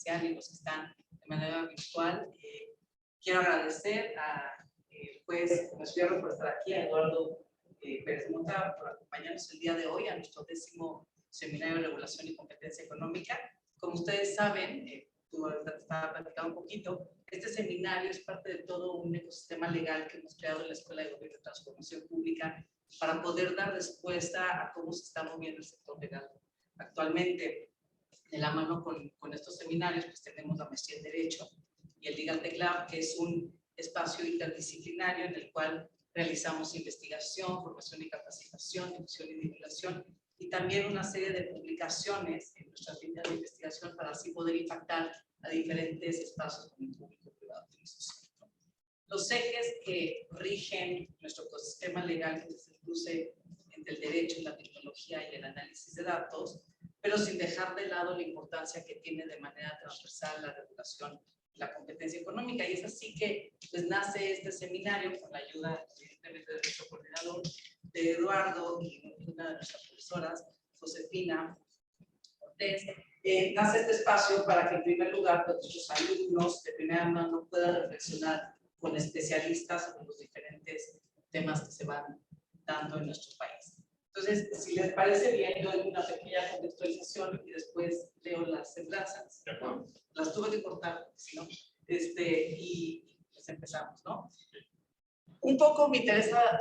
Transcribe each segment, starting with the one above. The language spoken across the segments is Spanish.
presencial y los que están de manera virtual. Quiero agradecer a juez Fierro por estar aquí, a Eduardo Pérez Mota por acompañarnos el día de hoy a nuestro 10º Seminario de Regulación y Competencia Económica. Como ustedes saben, tú estaba platicando un poquito, este seminario es parte de todo un ecosistema legal que hemos creado en la Escuela de Gobierno y Transformación Pública para poder dar respuesta a cómo se está moviendo el sector legal actualmente. De la mano con estos seminarios, pues tenemos la maestría en Derecho y el Legal Tech Lab, que es un espacio interdisciplinario en el cual realizamos investigación, formación y capacitación, difusión y divulgación, y también una serie de publicaciones en nuestras líneas de investigación para así poder impactar a diferentes espacios como el público, privado y social. Los ejes que rigen nuestro ecosistema legal, que es el cruce entre el derecho, la tecnología y el análisis de datos, pero sin dejar de lado la importancia que tiene de manera transversal la regulación y la competencia económica. Y es así que pues, nace este seminario con la ayuda, evidentemente, de nuestro coordinador, de Eduardo, y una de nuestras profesoras, Josefina Cortés. Nace este espacio para que, en primer lugar, pues, nuestros alumnos de primera mano puedan reflexionar con especialistas sobre los diferentes temas que se van dando en nuestro país. Entonces, si les parece bien, doy una pequeña contextualización y después leo las semblanzas. Las tuve que cortar, si no, y pues empezamos, ¿no? Un poco me interesa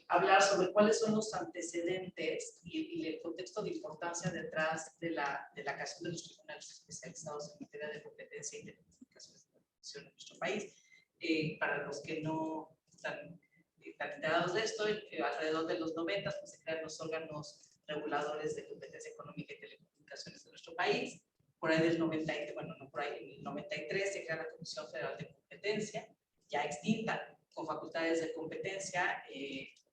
hablar sobre cuáles son los antecedentes y el contexto de importancia detrás de la creación de los tribunales especializados en materia de competencia y de comunicación en nuestro país. Para los que no están tan enterados de esto, alrededor de los 90 pues, se crean los órganos reguladores de competencia económica y telecomunicaciones de nuestro país. Por ahí del 93, bueno, no por ahí, en el 93 se crea la Comisión Federal de Competencia, ya extinta, con facultades de competencia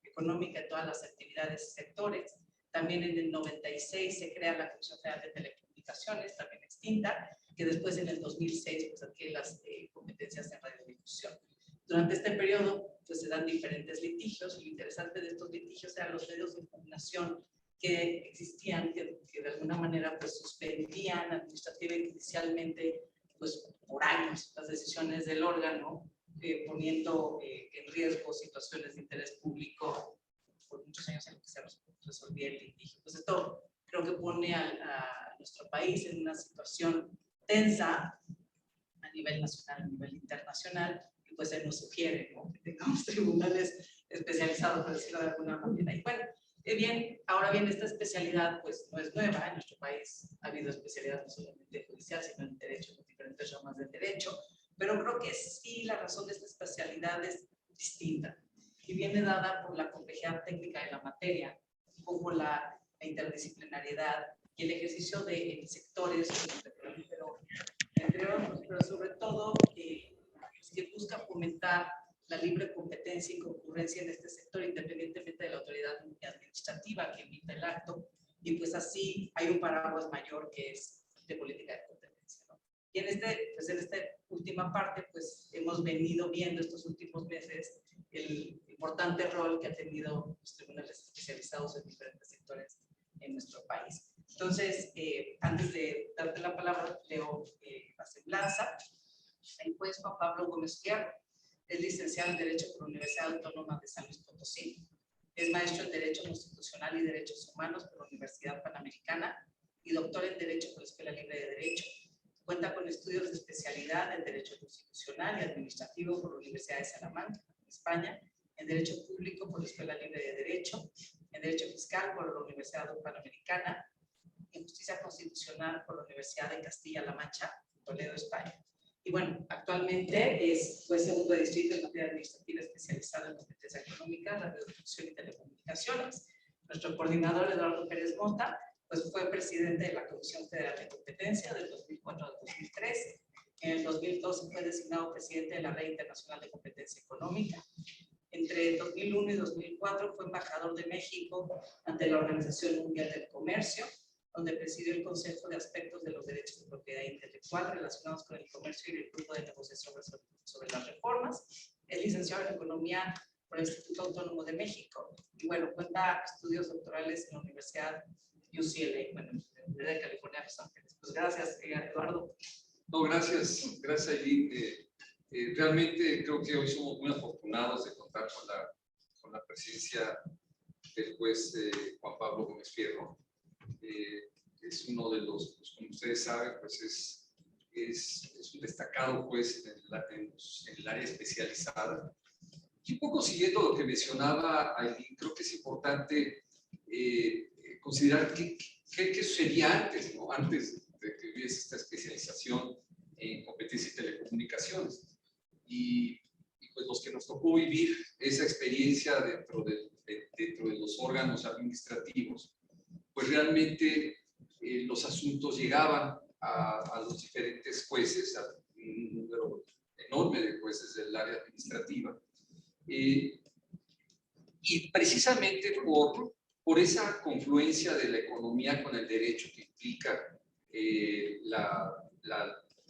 económica en todas las actividades y sectores. También en el 96 se crea la Comisión Federal de Telecomunicaciones, también extinta, que después en el 2006 pues, adquiere las competencias en radiodifusión. Durante este periodo pues, se dan diferentes litigios, y lo interesante de estos litigios eran los medios de impugnación que existían, que de alguna manera pues, suspendían administrativa y judicialmente pues, por años las decisiones del órgano, poniendo en riesgo situaciones de interés público por muchos años en los que se resolvía el litigio. Pues esto creo que pone a nuestro país en una situación tensa a nivel nacional, a nivel internacional, y pues se nos sugiere, ¿no?, que tengamos tribunales especializados, por decirlo de alguna manera. Y bueno, ahora bien, esta especialidad pues no es nueva. En nuestro país ha habido especialidad no solamente judicial, sino en derecho, en diferentes ramas del derecho, pero creo que sí la razón de esta especialidad es distinta y viene dada por la complejidad técnica de la materia, un poco la interdisciplinariedad y el ejercicio de sectores, entre otros, pero sobre todo que busca fomentar la libre competencia y concurrencia en este sector, independientemente de la autoridad administrativa que emita el acto, y pues así hay un paraguas mayor que es de política de competencia, ¿no? Y en esta última parte, pues hemos venido viendo estos últimos meses el importante rol que han tenido los tribunales especializados en diferentes sectores en nuestro país. Entonces, antes de darte la palabra, leo la semblanza. El juez Juan Pablo Gómez Fierro es licenciado en Derecho por la Universidad Autónoma de San Luis Potosí. Es maestro en Derecho Constitucional y Derechos Humanos por la Universidad Panamericana y doctor en Derecho por la Escuela Libre de Derecho. Cuenta con estudios de especialidad en Derecho Constitucional y Administrativo por la Universidad de Salamanca, en España, en Derecho Público por la Escuela Libre de Derecho, en Derecho Fiscal por la Universidad Panamericana, en Justicia Constitucional por la Universidad de Castilla-La Mancha, Toledo, España. Y bueno, actualmente es juez segundo de distrito en materia administrativa especializada en competencia económica, radiodifusión y telecomunicaciones. Nuestro coordinador, Eduardo Pérez Mota, pues fue presidente de la Comisión Federal de Competencia del 2004 al 2003. En el 2012 fue designado presidente de la Red Internacional de Competencia Económica. Entre 2001 y 2004 fue embajador de México ante la Organización Mundial del Comercio, donde presidió el Consejo de Aspectos de los Derechos de Propiedad Intelectual relacionados con el comercio y el grupo de negociación sobre las reformas. Es licenciado en Economía por el Instituto Autónomo de México y bueno, cuenta estudios doctorales en la Universidad UCLA, bueno, de California, Los Ángeles. Pues gracias, Eduardo. No, gracias, gracias, Aileen. Realmente creo que hoy somos muy afortunados de contar con la presencia del juez Juan Pablo Gómez Fierro. Es uno de los, pues, como ustedes saben, pues es un destacado juez en el área especializada. Y un poco siguiendo lo que mencionaba Aileen, creo que es importante considerar qué sucedía antes, ¿no? Antes de que hubiese esta especialización en competencia y telecomunicaciones. Y pues los que nos tocó vivir esa experiencia dentro de los órganos administrativos, pues realmente los asuntos llegaban a los diferentes jueces, a un número enorme de jueces del área administrativa, y precisamente por esa confluencia de la economía con el derecho que implica la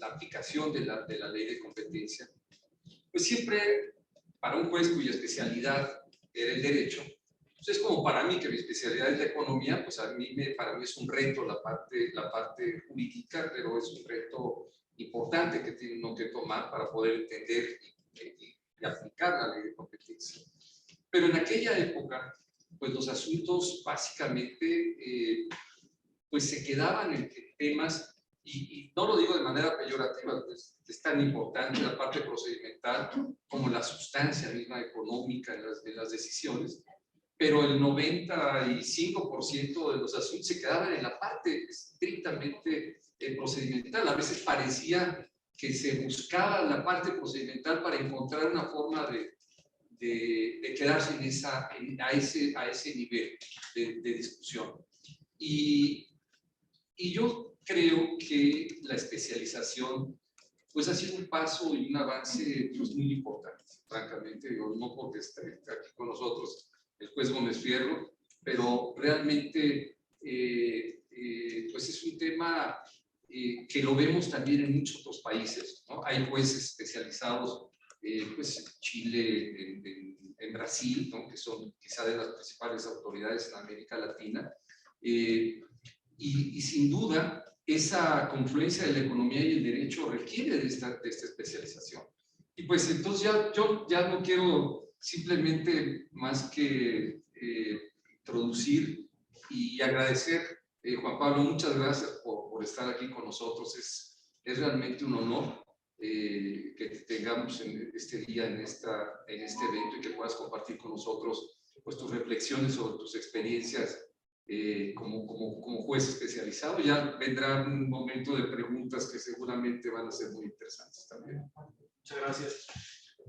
aplicación de la ley de competencia, pues siempre para un juez cuya especialidad era el derecho, pues es como para mí que mi especialidad es la economía, pues para mí es un reto la parte jurídica, pero es un reto importante que tiene uno que tomar para poder entender y aplicar la ley de competencia. Pero en aquella época, pues los asuntos básicamente pues se quedaban en temas, y no lo digo de manera peyorativa, pues es tan importante la parte procedimental como la sustancia misma económica de las decisiones, pero el 95% de los asuntos se quedaban en la parte estrictamente procedimental. A veces parecía que se buscaba la parte procedimental para encontrar una forma de quedarse a ese nivel de discusión. Y yo creo que la especialización pues ha sido un paso y un avance pues, muy importante, francamente, digo, no porque esté aquí con nosotros el juez Gómez Fierro, pero realmente pues es un tema que lo vemos también en muchos otros países, ¿no? Hay jueces especializados pues en Chile, en Brasil, ¿no? Que son quizá de las principales autoridades en América Latina, y sin duda esa confluencia de la economía y el derecho requiere de esta especialización. Y pues entonces yo ya no quiero simplemente más que introducir y agradecer, Juan Pablo, muchas gracias por estar aquí con nosotros. Es realmente un honor que te tengamos en este día, en este evento, y que puedas compartir con nosotros pues, tus reflexiones sobre tus experiencias como juez especializado. Ya vendrá un momento de preguntas que seguramente van a ser muy interesantes también. Muchas gracias.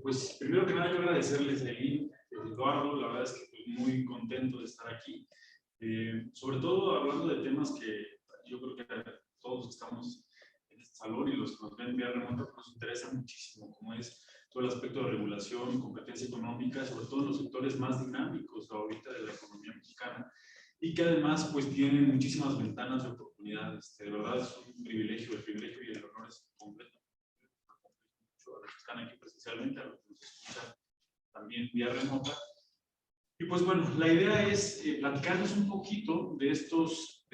Pues primero que nada yo agradecerles a Aileen, Eduardo, la verdad es que estoy muy contento de estar aquí, sobre todo hablando de temas que yo creo que todos estamos en este salón y los que nos ven vía remota nos interesan muchísimo, como es todo el aspecto de regulación, competencia económica, sobre todo en los sectores más dinámicos ahorita de la economía mexicana, y que además pues tienen muchísimas ventanas de oportunidades. De verdad es un privilegio, el privilegio y el honor es completo. A los que están aquí presencialmente, a los que nos escuchan también vía remota. Y pues bueno, la idea es platicarles un poquito de estos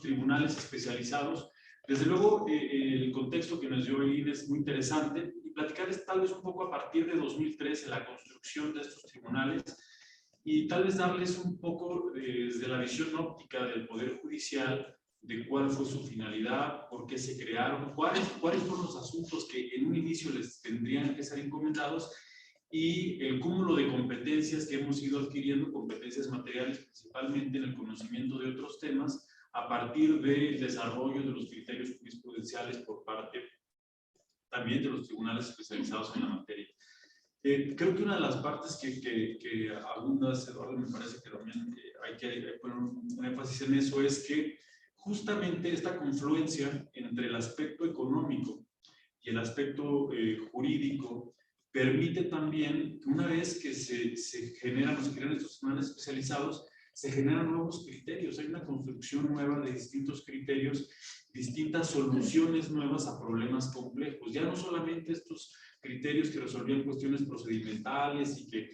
tribunales especializados. Desde luego, el contexto que nos dio Aileen es muy interesante, y platicarles tal vez un poco a partir de 2013 la construcción de estos tribunales, y tal vez darles un poco desde la visión óptica del Poder Judicial de cuál fue su finalidad, por qué se crearon, cuáles fueron los asuntos que en un inicio les tendrían que ser encomendados, y el cúmulo de competencias que hemos ido adquiriendo, competencias materiales principalmente en el conocimiento de otros temas, a partir del desarrollo de los criterios jurisprudenciales por parte también de los tribunales especializados en la materia. Creo que una de las partes que abundas, Eduardo, me parece que también hay que poner un énfasis en eso, es que justamente esta confluencia entre el aspecto económico y el aspecto jurídico permite también que una vez que se crean estos tribunales especializados, se generan nuevos criterios, hay una construcción nueva de distintos criterios, distintas soluciones nuevas a problemas complejos. Ya no solamente estos criterios que resolvían cuestiones procedimentales y que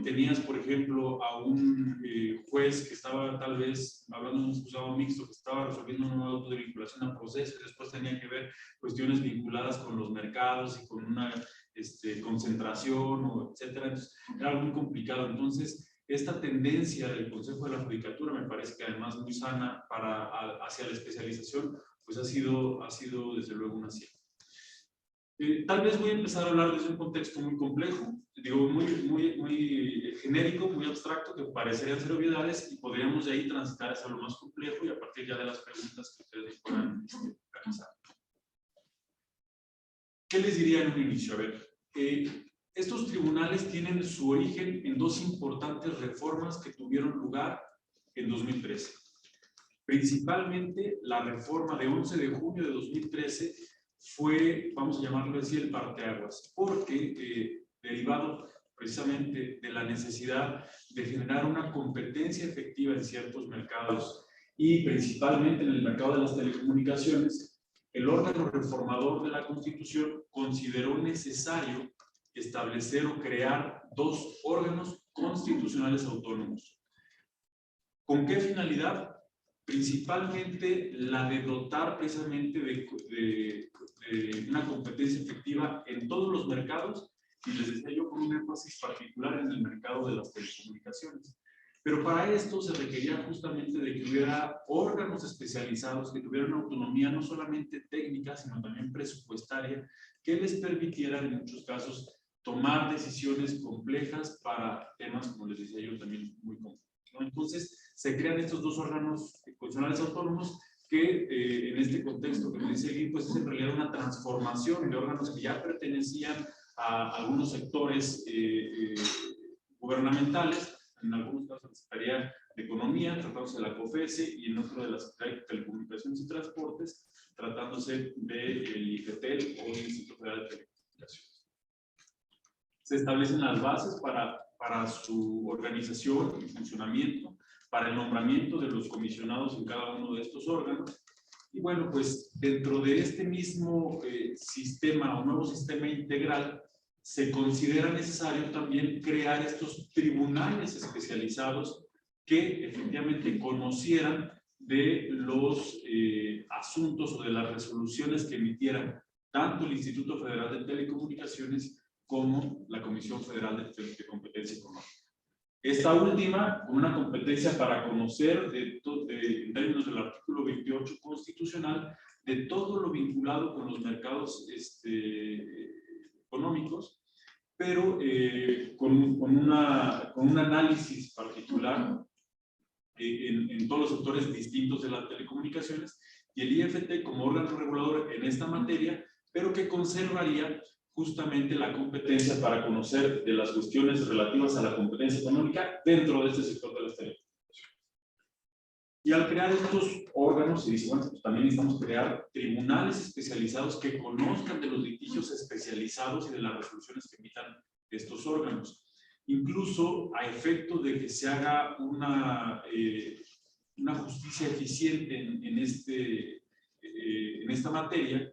tenías, por ejemplo, a un juez que estaba tal vez, hablando de un juzgado mixto, que estaba resolviendo un auto de vinculación a proceso y después tenía que ver cuestiones vinculadas con los mercados y con una concentración, o etcétera. Entonces, era algo muy complicado. Entonces, esta tendencia del Consejo de la Judicatura me parece que además muy sana hacia la especialización, pues ha sido desde luego un acierto. Tal vez voy a empezar a hablar desde un contexto muy complejo, digo muy genérico, muy abstracto, que parecerían ser obviedades, y podríamos de ahí transitar hacia lo más complejo y a partir ya de las preguntas que ustedes puedan realizar. ¿Qué les diría en un inicio? A ver, estos tribunales tienen su origen en dos importantes reformas que tuvieron lugar en 2013. Principalmente la reforma de 11 de junio de 2013 fue, vamos a llamarlo así, el parteaguas, porque derivado precisamente de la necesidad de generar una competencia efectiva en ciertos mercados y principalmente en el mercado de las telecomunicaciones, el órgano reformador de la Constitución consideró necesario establecer o crear dos órganos constitucionales autónomos. ¿Con qué finalidad? Principalmente la de dotar precisamente de una competencia efectiva en todos los mercados, y les decía yo con un énfasis particular en el mercado de las telecomunicaciones. Pero para esto se requería justamente de que hubiera órganos especializados que tuvieran autonomía no solamente técnica, sino también presupuestaria, que les permitieran en muchos casos tomar decisiones complejas para temas, como les decía yo, también muy complejos, ¿no? Entonces, se crean estos dos órganos constitucionales autónomos que en este contexto que me dice Gui, pues es en realidad una transformación de órganos que ya pertenecían a algunos sectores gubernamentales, en algunos casos la Secretaría de Economía, tratándose de la COFESE, y en otro de la Secretaría de Telecomunicaciones y Transportes, tratándose del IFETEL o del Instituto Federal de Telecomunicaciones. Se establecen las bases para su organización y funcionamiento, para el nombramiento de los comisionados en cada uno de estos órganos. Y bueno, pues dentro de este mismo sistema o nuevo sistema integral, se considera necesario también crear estos tribunales especializados que efectivamente conocieran de los asuntos o de las resoluciones que emitieran tanto el Instituto Federal de Telecomunicaciones como la Comisión Federal de Competencia Económica. Esta última, con una competencia para conocer, en términos del artículo 28 constitucional, de todo lo vinculado con los mercados económicos, pero con un análisis particular en todos los sectores distintos de las telecomunicaciones, y el IFT como órgano regulador en esta materia, pero que conservaría justamente la competencia para conocer de las cuestiones relativas a la competencia económica dentro de este sector de las telecomunicaciones. Y al crear estos órganos, se dice, bueno, pues también necesitamos crear tribunales especializados que conozcan de los litigios especializados y de las resoluciones que emitan estos órganos. Incluso a efecto de que se haga una justicia eficiente en esta materia,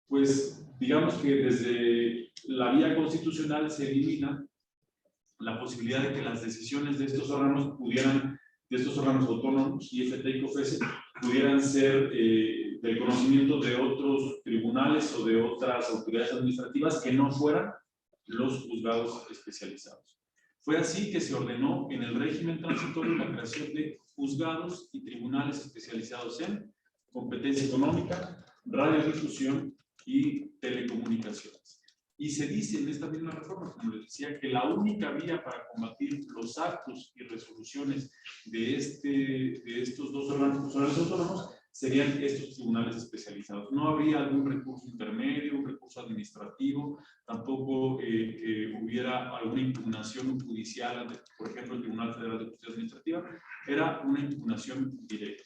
pues digamos que desde la vía constitucional se elimina la posibilidad de que las decisiones de estos órganos autónomos, IFT y COFESE, pudieran ser del conocimiento de otros tribunales o de otras autoridades administrativas que no fueran los juzgados especializados. Fue así que se ordenó en el régimen transitorio la creación de juzgados y tribunales especializados en competencia económica, radiodifusión y telecomunicaciones. Y se dice en esta misma reforma, como les decía, que la única vía para combatir los actos y resoluciones de estos dos órganos autónomos serían estos tribunales especializados. No habría algún recurso intermedio, un recurso administrativo, tampoco hubiera alguna impugnación judicial, por ejemplo, el Tribunal Federal de Justicia Administrativa, era una impugnación directa.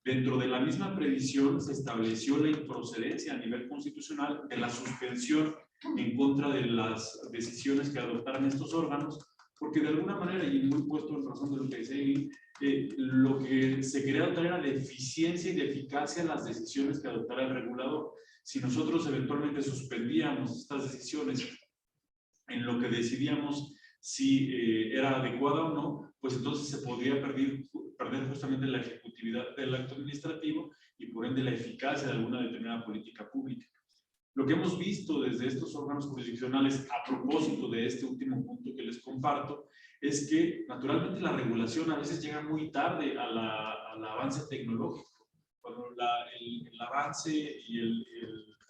Dentro de la misma previsión se estableció la improcedencia a nivel constitucional de la suspensión en contra de las decisiones que adoptaran estos órganos, porque de alguna manera, y muy puesto en razón de lo que dice, lo que se quería adoptar era de eficiencia y de eficacia en las decisiones que adoptara el regulador. Si nosotros eventualmente suspendíamos estas decisiones en lo que decidíamos si era adecuada o no, pues entonces se podría perder justamente la ejecutividad del acto administrativo y por ende la eficacia de alguna determinada política pública. Lo que hemos visto desde estos órganos jurisdiccionales a propósito de este último punto que les comparto es que naturalmente la regulación a veces llega muy tarde al avance tecnológico. Cuando el avance y el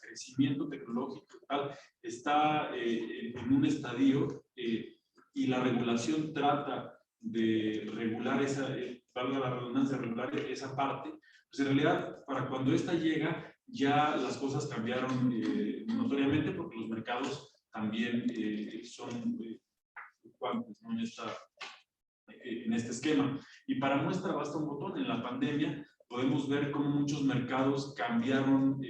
crecimiento tecnológico tal, está en un estadio y la regulación trata de regular valga la redundancia, regular esa parte, pues en realidad para cuando esta llega ya las cosas cambiaron notoriamente porque los mercados también son fluctuantes, ¿no? En este esquema. Y para muestra basta un botón. En la pandemia podemos ver cómo muchos mercados cambiaron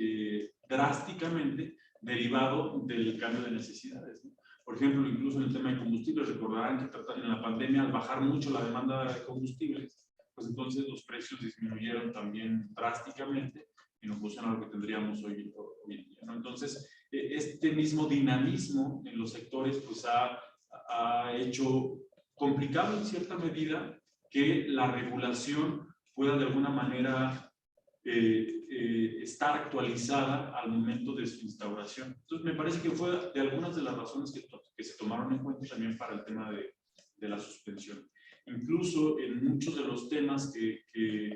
drásticamente derivado del cambio de necesidades, ¿no? Por ejemplo, incluso en el tema de combustibles, recordarán que en la pandemia al bajar mucho la demanda de combustibles, pues entonces los precios disminuyeron también drásticamente en oposición a lo que tendríamos hoy en día, ¿no? Entonces, este mismo dinamismo en los sectores pues ha hecho complicado en cierta medida que la regulación pueda de alguna manera estar actualizada al momento de su instauración. Entonces, me parece que fue de algunas de las razones que se tomaron en cuenta también para el tema de la suspensión. Incluso en muchos de los temas que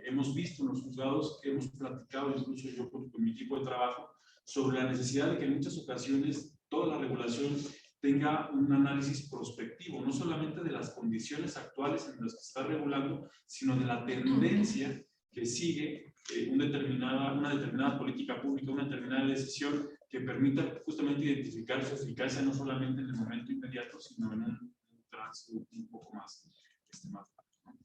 hemos visto en los juzgados, hemos platicado incluso yo con mi equipo de trabajo sobre la necesidad de que en muchas ocasiones toda la regulación tenga un análisis prospectivo, no solamente de las condiciones actuales en las que se está regulando, sino de la tendencia que sigue una determinada política pública, una determinada decisión que permita justamente identificar su eficacia no solamente en el momento inmediato, sino en un trance un poco más largo, ¿no?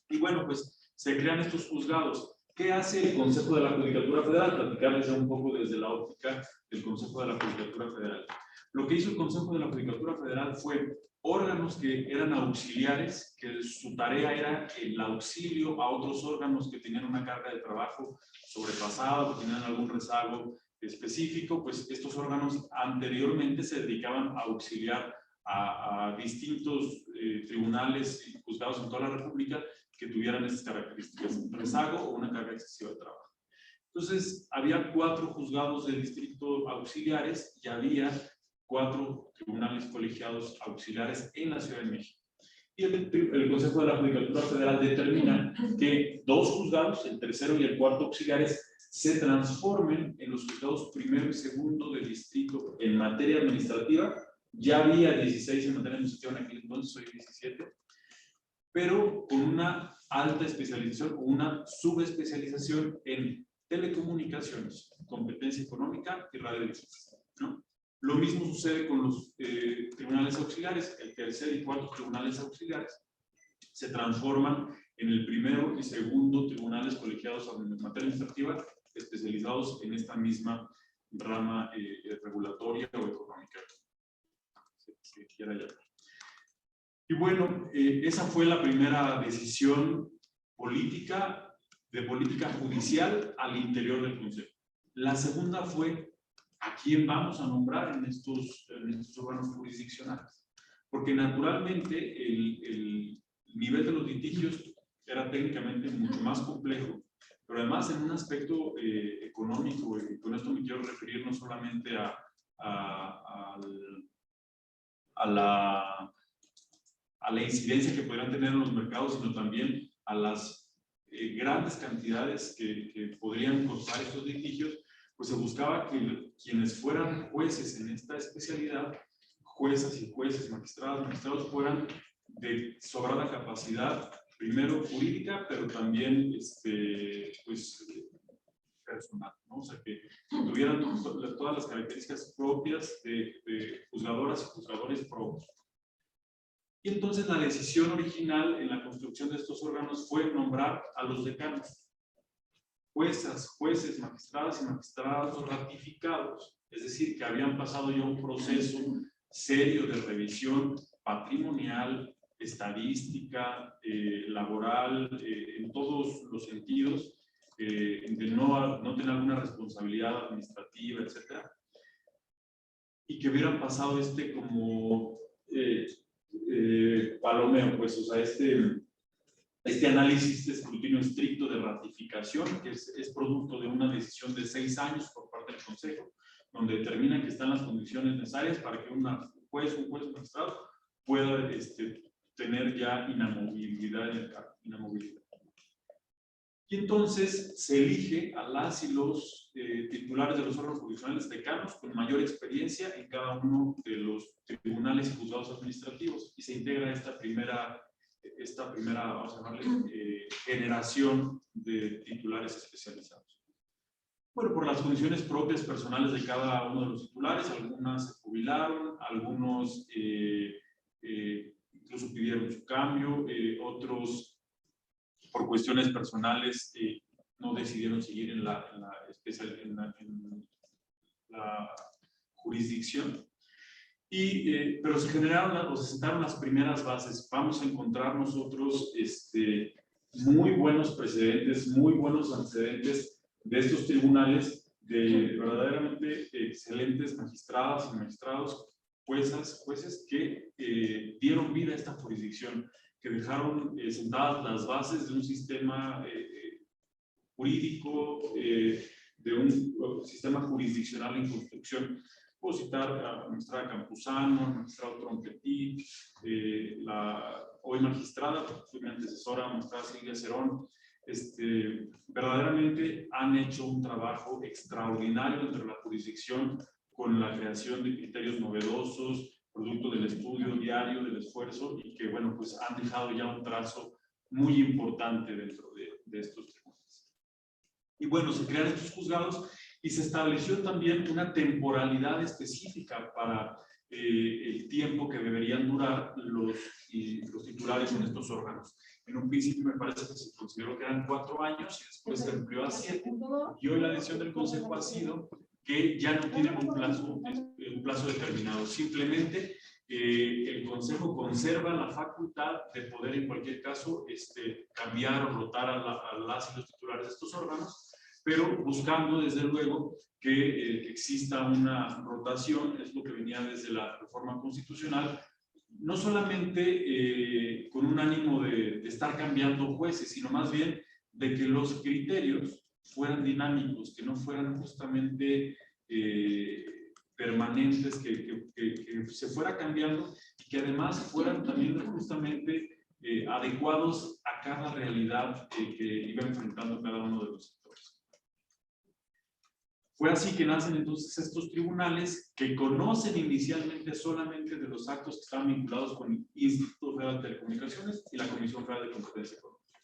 Y bueno, pues se crean estos juzgados. ¿Qué hace el Consejo de la Judicatura Federal? Platicarles ya un poco desde la óptica del Consejo de la Judicatura Federal. Lo que hizo el Consejo de la Judicatura Federal fue órganos que eran auxiliares, que su tarea era el auxilio a otros órganos que tenían una carga de trabajo sobrepasada, que tenían algún rezago específico, pues estos órganos anteriormente se dedicaban a auxiliar a distintos tribunales y juzgados en toda la República que tuvieran estas características, un rezago o una carga excesiva de trabajo. Entonces, había 4 juzgados de distrito auxiliares y había 4 tribunales colegiados auxiliares en la Ciudad de México. Y el Consejo de la Judicatura Federal determina que 2 juzgados, el tercero y el cuarto auxiliares, se transformen en los juzgados primero y segundo de distrito en materia administrativa. Ya había 16 en materia administrativa en aquel entonces, hoy 17, pero con una alta especialización o una subespecialización en telecomunicaciones, competencia económica y radiodifusión, ¿no? Lo mismo sucede con los tribunales auxiliares. El tercer y cuarto tribunales auxiliares se transforman en el primero y segundo tribunales colegiados en materia administrativa especializados en esta misma rama regulatoria o económica, se quiera llamar. Y bueno, esa fue la primera decisión política, de política judicial al interior del Consejo. La segunda fue a quién vamos a nombrar en estos órganos jurisdiccionales. Porque naturalmente el nivel de los litigios era técnicamente mucho más complejo, pero además en un aspecto económico, y con esto me quiero referir no solamente a la incidencia que podrían tener en los mercados, sino también a las grandes cantidades que podrían costar estos litigios, pues se buscaba que quienes fueran jueces en esta especialidad, juezas y jueces, magistrados, fueran de sobrada capacidad, primero jurídica, pero también pues, personal, ¿no? O sea, que tuvieran todas las características propias de juzgadoras y juzgadores propios. Y entonces la decisión original en la construcción de estos órganos fue nombrar a los decanos. Juezas, jueces, magistradas y magistrados ratificados, es decir, que habían pasado ya un proceso serio de revisión patrimonial, estadística, laboral, en todos los sentidos, de no tener alguna responsabilidad administrativa, etcétera, y que hubieran pasado como palomeo, pues, o sea, este análisis de escrutinio estricto de ratificación, que es producto de una decisión de 6 años por parte del Consejo, donde determina que están las condiciones necesarias para que un juez magistrado pueda tener ya inamovilidad en el cargo. Y entonces se elige a las y los titulares de los órganos jurisdiccionales decanos con mayor experiencia en cada uno de los tribunales y juzgados administrativos, y se integra esta primera vamos a llamarle, generación de titulares especializados. Bueno, por las condiciones propias personales de cada uno de los titulares, algunas se jubilaron, algunos incluso pidieron su cambio, otros por cuestiones personales no decidieron seguir en la jurisdicción. Pero se generaron o se sentaron las primeras bases. Vamos a encontrar nosotros muy buenos precedentes, muy buenos antecedentes de estos tribunales, de verdaderamente excelentes magistradas y magistrados, jueces que dieron vida a esta jurisdicción, que dejaron sentadas las bases de un sistema jurídico, de un sistema jurisdiccional en construcción. Puedo citar a la magistrada Campuzano, al magistrado Tronquetti, la hoy magistrada, fue mi antecesora, la magistrada Silvia Cerón. Verdaderamente han hecho un trabajo extraordinario dentro de la jurisdicción con la creación de criterios novedosos, producto del estudio diario, del esfuerzo, y que, bueno, pues han dejado ya un trazo muy importante dentro de estos tribunales. Y bueno, se crean estos juzgados y se estableció también una temporalidad específica para el tiempo que deberían durar los titulares en estos órganos. En un principio me parece que se consideró que eran 4 años y después se amplió a 7. Y hoy la decisión del Consejo ha sido que ya no tienen un plazo determinado. Simplemente el Consejo conserva la facultad de poder en cualquier caso cambiar o rotar a las y los titulares de estos órganos, pero buscando desde luego que exista una rotación, es lo que venía desde la reforma constitucional, no solamente con un ánimo de estar cambiando jueces, sino más bien de que los criterios fueran dinámicos, que no fueran justamente permanentes, que se fuera cambiando y que además fueran también justamente adecuados a cada realidad que iba enfrentando cada uno de los sectores. Fue así que nacen entonces estos tribunales que conocen inicialmente solamente de los actos que estaban vinculados con el Instituto Federal de Telecomunicaciones y la Comisión Federal de Competencia Económica.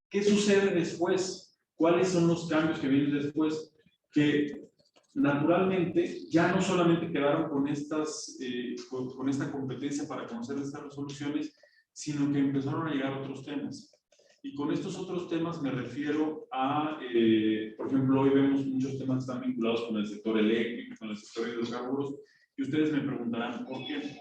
¿Qué sucede después? ¿Cuáles son los cambios que vienen después? Que naturalmente ya no solamente quedaron con esta competencia para conocer estas resoluciones, sino que empezaron a llegar otros temas. Y con estos otros temas me refiero a, por ejemplo, hoy vemos muchos temas que están vinculados con el sector eléctrico, con el sector de hidrocarburos, y ustedes me preguntarán por qué.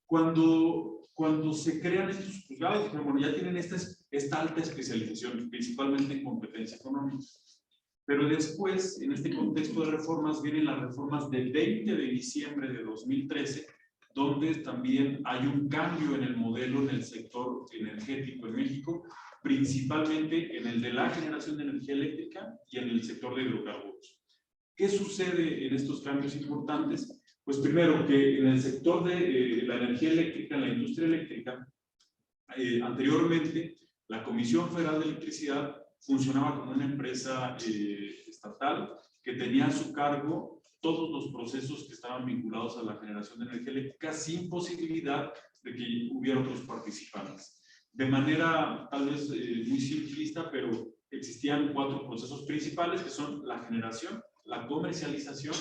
Cuando se crean estos juzgados, bueno, ya tienen esta alta especialización, principalmente en competencia económica. Pero después, en este contexto de reformas, vienen las reformas del 20 de diciembre de 2013, donde también hay un cambio en el modelo en el sector energético en México, principalmente en el de la generación de energía eléctrica y en el sector de hidrocarburos. ¿Qué sucede en estos cambios importantes? Pues primero, que en el sector de la energía eléctrica, en la industria eléctrica, anteriormente la Comisión Federal de Electricidad funcionaba como una empresa estatal que tenía a su cargo todos los procesos que estaban vinculados a la generación de energía eléctrica sin posibilidad de que hubiera otros participantes. De manera tal vez muy simplista, pero existían 4 procesos principales que son la generación, la comercialización,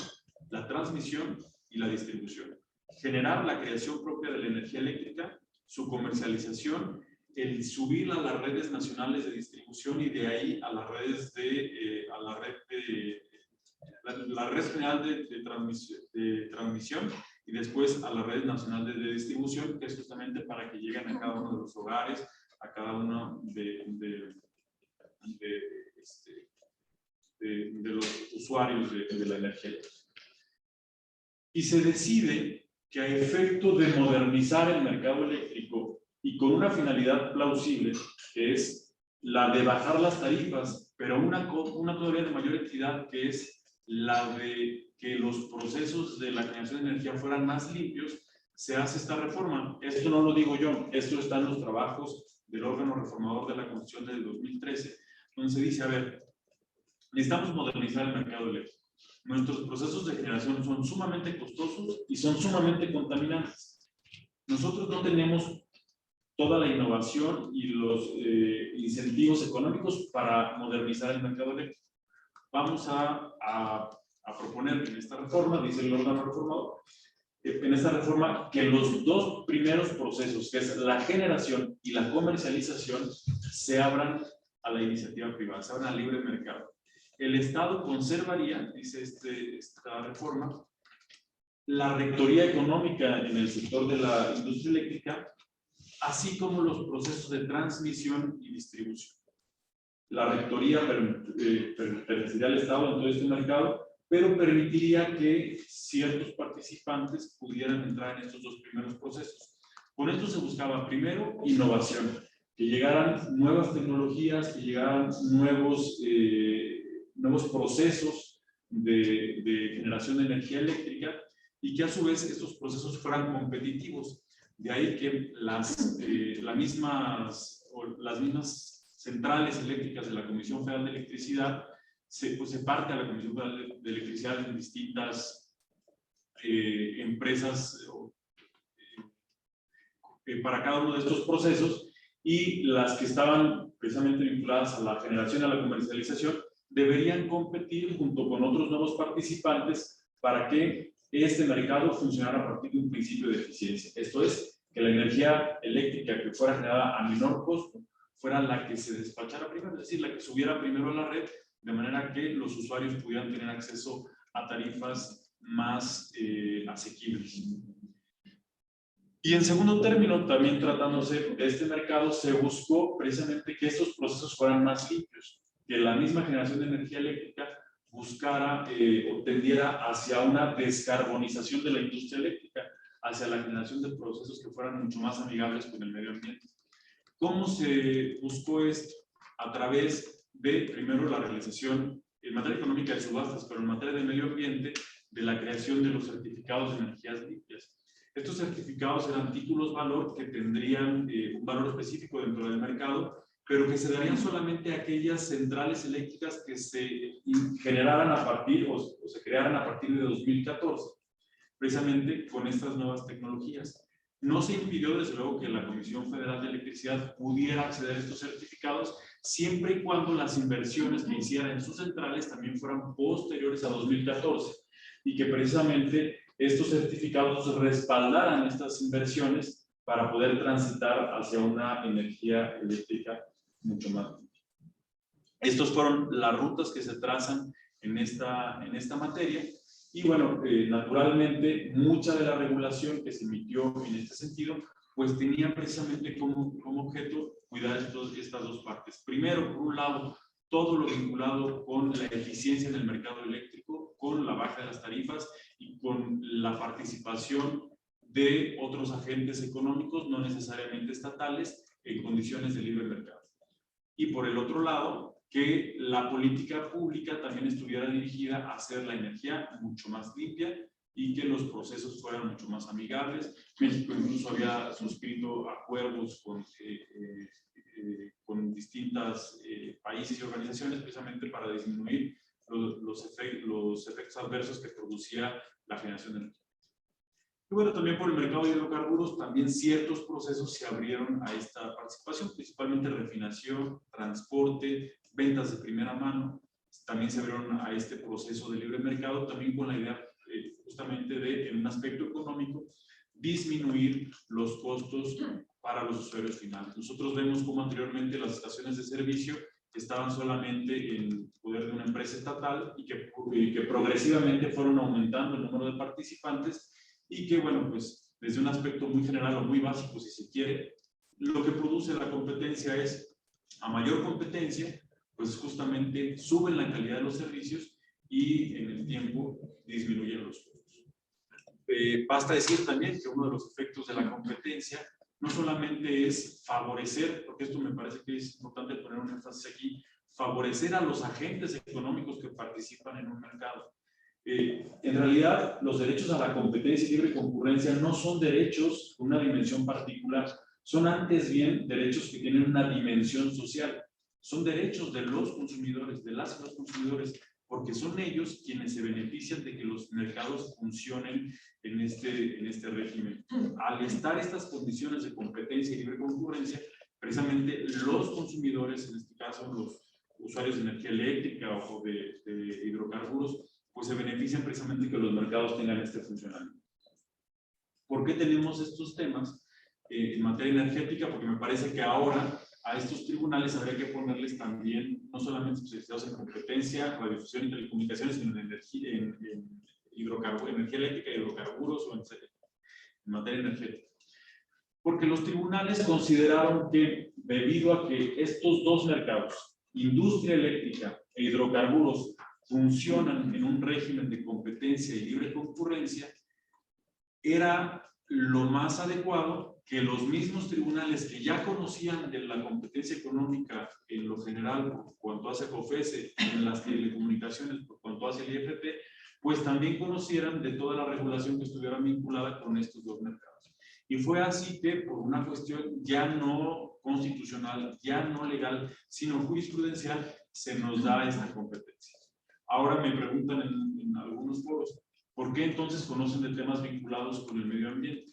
la transmisión y la distribución. Generar la creación propia de la energía eléctrica, su comercialización, el subirla a las redes nacionales de distribución y de ahí a las redes la red general de transmisión y después a la red nacional de distribución, que es justamente para que lleguen a cada uno de los hogares, a cada uno de los usuarios de la energía eléctrica. Y se decide que a efecto de modernizar el mercado eléctrico y con una finalidad plausible, que es la de bajar las tarifas, pero una todavía de mayor entidad, que es la de que los procesos de la generación de energía fueran más limpios, se hace esta reforma. Esto no lo digo yo, esto está en los trabajos del órgano reformador de la Constitución del 2013, donde se dice, a ver, necesitamos modernizar el mercado eléctrico. Nuestros procesos de generación son sumamente costosos y son sumamente contaminantes. Nosotros no tenemos toda la innovación y los incentivos económicos para modernizar el mercado eléctrico. Vamos a proponer en esta reforma, dice el órgano reformador, en esta reforma que los dos primeros procesos, que es la generación y la comercialización, se abran a la iniciativa privada, se abran al libre mercado. El Estado conservaría, dice esta reforma, la rectoría económica en el sector de la industria eléctrica, así como los procesos de transmisión y distribución. La rectoría permitiría al Estado en todo este mercado, pero permitiría que ciertos participantes pudieran entrar en estos dos primeros procesos. Con esto se buscaba, primero, innovación, que llegaran nuevas tecnologías, que llegaran nuevos procesos de generación de energía eléctrica y que a su vez estos procesos fueran competitivos. De ahí que las mismas centrales eléctricas de la Comisión Federal de Electricidad se parte a la Comisión Federal de Electricidad en distintas empresas para cada uno de estos procesos, y las que estaban precisamente vinculadas a la generación y a la comercialización deberían competir junto con otros nuevos participantes para que este mercado funcionara a partir de un principio de eficiencia. Esto es, que la energía eléctrica que fuera generada a menor costo fuera la que se despachara primero, es decir, la que subiera primero a la red, de manera que los usuarios pudieran tener acceso a tarifas más asequibles. Y en segundo término, también tratándose de este mercado, se buscó precisamente que estos procesos fueran más limpios, que la misma generación de energía eléctrica buscara o tendiera hacia una descarbonización de la industria eléctrica, hacia la generación de procesos que fueran mucho más amigables con el medio ambiente. ¿Cómo se buscó esto? A través de, primero, la realización en materia económica de subastas, pero en materia de medio ambiente, de la creación de los certificados de energías limpias. Estos certificados eran títulos valor que tendrían un valor específico dentro del mercado, pero que se darían solamente a aquellas centrales eléctricas que se generaran a partir o se crearan a partir de 2014, precisamente con estas nuevas tecnologías. No se impidió, desde luego, que la Comisión Federal de Electricidad pudiera acceder a estos certificados, siempre y cuando las inversiones que hiciera en sus centrales también fueran posteriores a 2014, y que precisamente estos certificados respaldaran estas inversiones para poder transitar hacia una energía eléctrica mucho más limpia. Estas fueron las rutas que se trazan en esta materia. Y bueno, naturalmente, mucha de la regulación que se emitió en este sentido, pues tenía precisamente como objeto cuidar estas dos partes. Primero, por un lado, todo lo vinculado con la eficiencia en el mercado eléctrico, con la baja de las tarifas y con la participación de otros agentes económicos, no necesariamente estatales, en condiciones de libre mercado. Y por el otro lado, que la política pública también estuviera dirigida a hacer la energía mucho más limpia y que los procesos fueran mucho más amigables. México incluso había suscrito acuerdos con distintos países y organizaciones precisamente para disminuir los efectos adversos que producía la generación de energía. Y bueno, también por el mercado de hidrocarburos, también ciertos procesos se abrieron a esta participación, principalmente refinación, transporte, ventas de primera mano. También se abrieron a este proceso de libre mercado, también con la idea justamente de, en un aspecto económico, disminuir los costos para los usuarios finales. Nosotros vemos como anteriormente las estaciones de servicio estaban solamente en poder de una empresa estatal y que progresivamente fueron aumentando el número de participantes, y que, bueno, pues desde un aspecto muy general o muy básico, si se quiere, lo que produce la competencia es, a mayor competencia, pues justamente suben la calidad de los servicios y en el tiempo disminuyen los costos. Basta decir también que uno de los efectos de la competencia no solamente es favorecer, porque esto me parece que es importante poner un énfasis aquí, favorecer a los agentes económicos que participan en un mercado. En realidad, los derechos a la competencia y libre concurrencia no son derechos con una dimensión particular, son antes bien derechos que tienen una dimensión social. Son derechos de los consumidores, de las y los consumidores, porque son ellos quienes se benefician de que los mercados funcionen en este régimen. Al estar estas condiciones de competencia y libre concurrencia, precisamente los consumidores, en este caso los usuarios de energía eléctrica o de hidrocarburos, pues se benefician precisamente que los mercados tengan este funcionamiento. ¿Por qué tenemos estos temas en materia energética? Porque me parece que ahora a estos tribunales habría que ponerles también, no solamente especializados en competencia, radiodifusión y telecomunicaciones, sino en energía eléctrica, hidrocarburos o en materia energética. Porque los tribunales consideraron que, debido a que estos dos mercados, industria eléctrica e hidrocarburos, funcionan en un régimen de competencia y libre concurrencia, era lo más adecuado que los mismos tribunales que ya conocían de la competencia económica en lo general por cuanto hace COFESE, en las telecomunicaciones por cuanto hace el IFT, pues también conocieran de toda la regulación que estuviera vinculada con estos dos mercados. Y fue así que, por una cuestión ya no constitucional, ya no legal, sino jurisprudencial, se nos da esta competencia. Ahora me preguntan en algunos foros, ¿por qué entonces conocen de temas vinculados con el medio ambiente?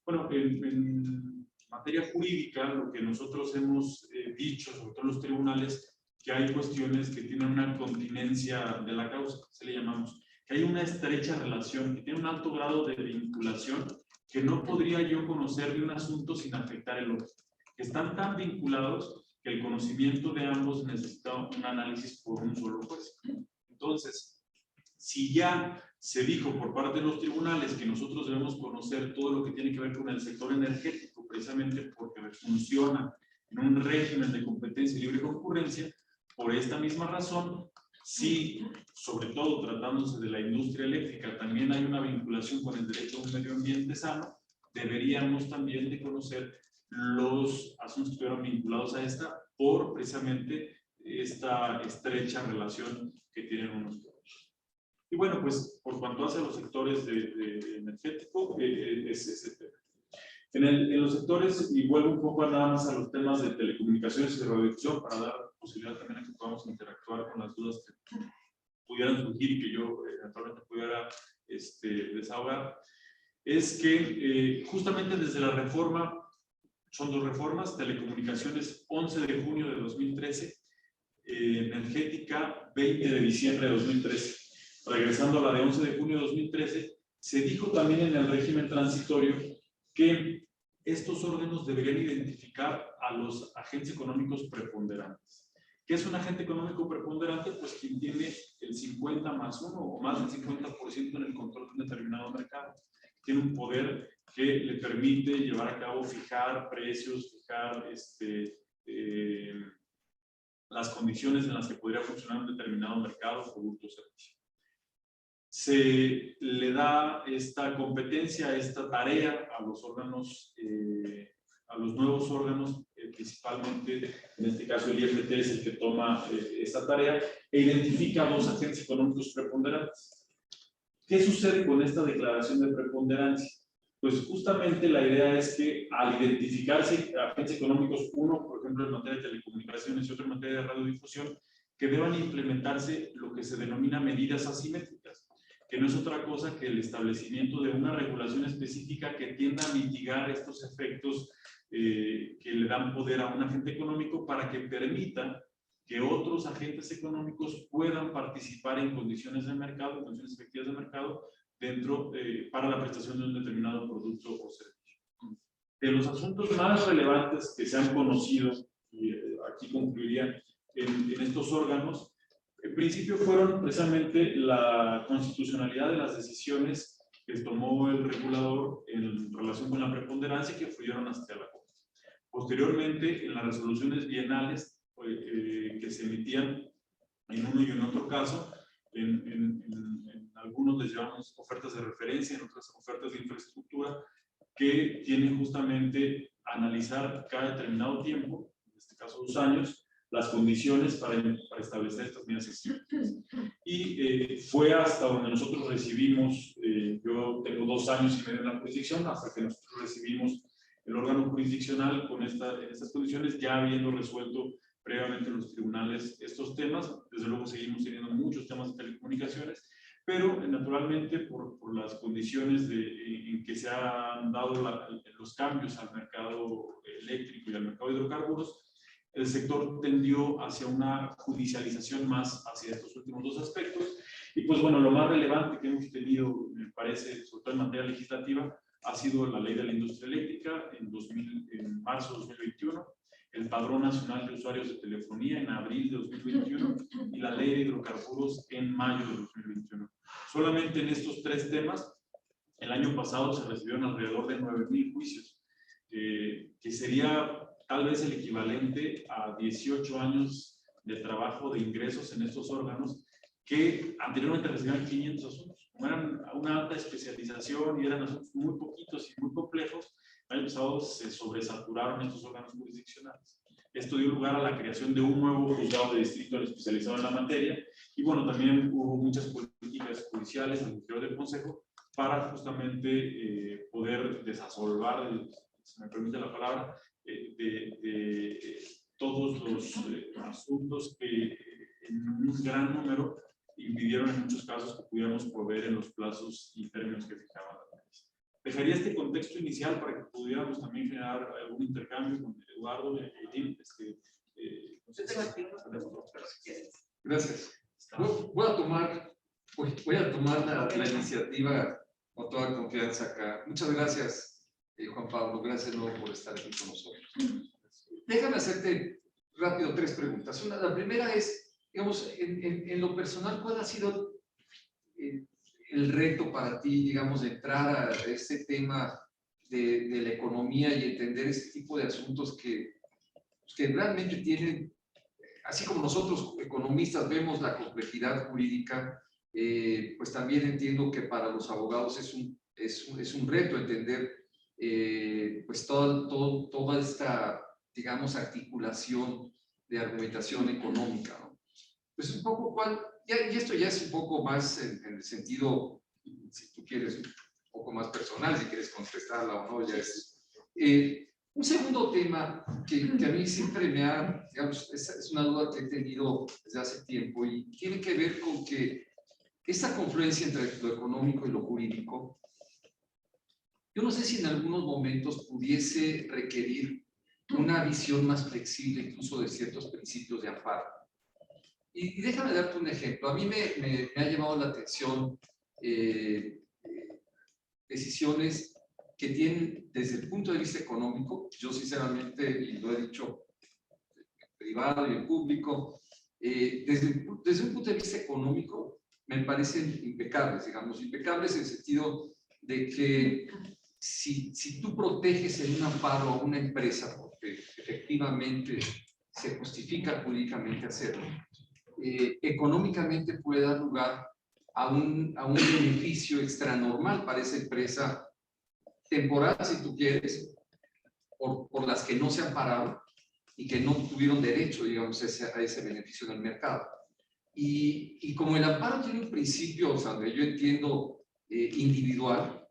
Bueno, en materia jurídica, lo que nosotros hemos dicho, sobre todo en los tribunales, que hay cuestiones que tienen una continencia de la causa, se le llamamos, que hay una estrecha relación, que tiene un alto grado de vinculación, que no podría yo conocer de un asunto sin afectar el otro, que están tan vinculados que el conocimiento de ambos necesita un análisis por un solo juez. Entonces, si ya se dijo por parte de los tribunales que nosotros debemos conocer todo lo que tiene que ver con el sector energético, precisamente porque funciona en un régimen de competencia y libre concurrencia, por esta misma razón, si, sobre todo tratándose de la industria eléctrica, también hay una vinculación con el derecho a un medio ambiente sano, deberíamos también de conocer los asuntos que estuvieran vinculados a esta por precisamente esta estrecha relación que tienen unos con otros. Y bueno, pues por cuanto hace a los sectores de energético, es ese tema. En los sectores, y vuelvo un poco nada más a los temas de telecomunicaciones y de radiodifusión, para dar posibilidad también a que podamos interactuar con las dudas que pudieran surgir y que yo eventualmente pudiera desahogar, es que justamente desde la reforma, son dos reformas, telecomunicaciones 11 de junio de 2013, energética 20 de diciembre de 2013. Regresando a la de 11 de junio de 2013, se dijo también en el régimen transitorio que estos órganos deberían identificar a los agentes económicos preponderantes. ¿Qué es un agente económico preponderante? Pues quien tiene el 50 más 1 o más del 50% en el control de un determinado mercado. Tiene un poder que le permite llevar a cabo, fijar precios, fijar las condiciones en las que podría funcionar un determinado mercado, producto o servicio. Se le da esta competencia, esta tarea a los órganos, a los nuevos órganos, principalmente, en este caso el IFT es el que toma esta tarea e identifica a dos agentes económicos preponderantes. ¿Qué sucede con esta declaración de preponderancia? Pues justamente la idea es que al identificarse agentes económicos, uno, por ejemplo, en materia de telecomunicaciones y otro en materia de radiodifusión, que deban implementarse lo que se denomina medidas asimétricas, que no es otra cosa que el establecimiento de una regulación específica que tienda a mitigar estos efectos que le dan poder a un agente económico para que permita que otros agentes económicos puedan participar en condiciones de mercado, en condiciones efectivas de mercado, dentro, para la prestación de un determinado producto o servicio. De los asuntos más relevantes que se han conocido, y aquí concluiría, en estos órganos, en principio fueron precisamente la constitucionalidad de las decisiones que tomó el regulador en relación con la preponderancia que fluyeron hasta la Corte. Posteriormente, en las resoluciones bienales que se emitían en uno y en otro caso, en algunos les llamamos ofertas de referencia, en otras ofertas de infraestructura, que tienen justamente analizar cada determinado tiempo, en este caso 2 años, las condiciones para establecer estas medidas excepcionales. Y fue hasta donde nosotros recibimos, yo tengo 2 años y medio en la jurisdicción, hasta que nosotros recibimos el órgano jurisdiccional en estas condiciones, ya habiendo resuelto previamente en los tribunales estos temas. Desde luego seguimos teniendo muchos temas de telecomunicaciones, pero naturalmente por las condiciones en que se han dado los cambios al mercado eléctrico y al mercado de hidrocarburos, el sector tendió hacia una judicialización más hacia estos últimos 2 aspectos. Y pues bueno, lo más relevante que hemos tenido, me parece, sobre todo en materia legislativa, ha sido la ley de la industria eléctrica en marzo de 2021, el Padrón Nacional de Usuarios de Telefonía en abril de 2021 y la ley de hidrocarburos en mayo de 2021. Solamente en estos 3 temas, el año pasado se recibieron alrededor de 9,000 juicios, que sería tal vez el equivalente a 18 años de trabajo de ingresos en estos órganos, que anteriormente recibían 500 asuntos. Como eran una alta especialización y eran asuntos muy poquitos y muy complejos, el año pasado se sobresaturaron estos órganos jurisdiccionales. Esto dio lugar a la creación de un nuevo juzgado de distrito especializado en la materia, y bueno, también hubo muchas políticas judiciales al interior del Consejo para justamente poder desasolvar, si me permite la palabra, de todos los asuntos que en un gran número impidieron en muchos casos que pudiéramos proveer en los plazos y términos que fijaban la ley. Dejaría este contexto inicial para que pudiéramos también generar algún intercambio con Eduardo y Edil. Gracias. Voy a tomar la iniciativa con toda confianza acá. Muchas gracias, Juan Pablo. Gracias luego por estar aquí con nosotros. Déjame hacerte rápido 3 preguntas. La primera es, digamos, en lo personal, ¿cuál ha sido el reto para ti, digamos, de entrar a este tema de la economía y entender este tipo de asuntos que realmente tienen, así como nosotros economistas vemos la complejidad jurídica, pues también entiendo que para los abogados es un reto entender pues toda esta, digamos, articulación de argumentación económica, ¿no? Pues un poco y esto ya es un poco más en el sentido, si tú quieres, un poco más personal, si quieres contestarla o no, ya es. Un segundo tema que a mí siempre me ha, digamos, es una duda que he tenido desde hace tiempo y tiene que ver con que esta confluencia entre lo económico y lo jurídico, yo no sé si en algunos momentos pudiese requerir una visión más flexible incluso de ciertos principios de amparo. Y déjame darte un ejemplo. A mí me ha llamado la atención decisiones que tienen desde el punto de vista económico, yo sinceramente, y lo he dicho en privado y en público, desde un punto de vista económico me parecen impecables, digamos, impecables en el sentido de que si tú proteges en un amparo a una empresa, porque efectivamente se justifica jurídicamente hacerlo, económicamente puede dar lugar a un beneficio extranormal para esa empresa, temporal si tú quieres, por las que no se ampararon y que no tuvieron derecho, digamos, a ese beneficio en el mercado. Y como el amparo tiene un principio, o sea, yo entiendo, individual,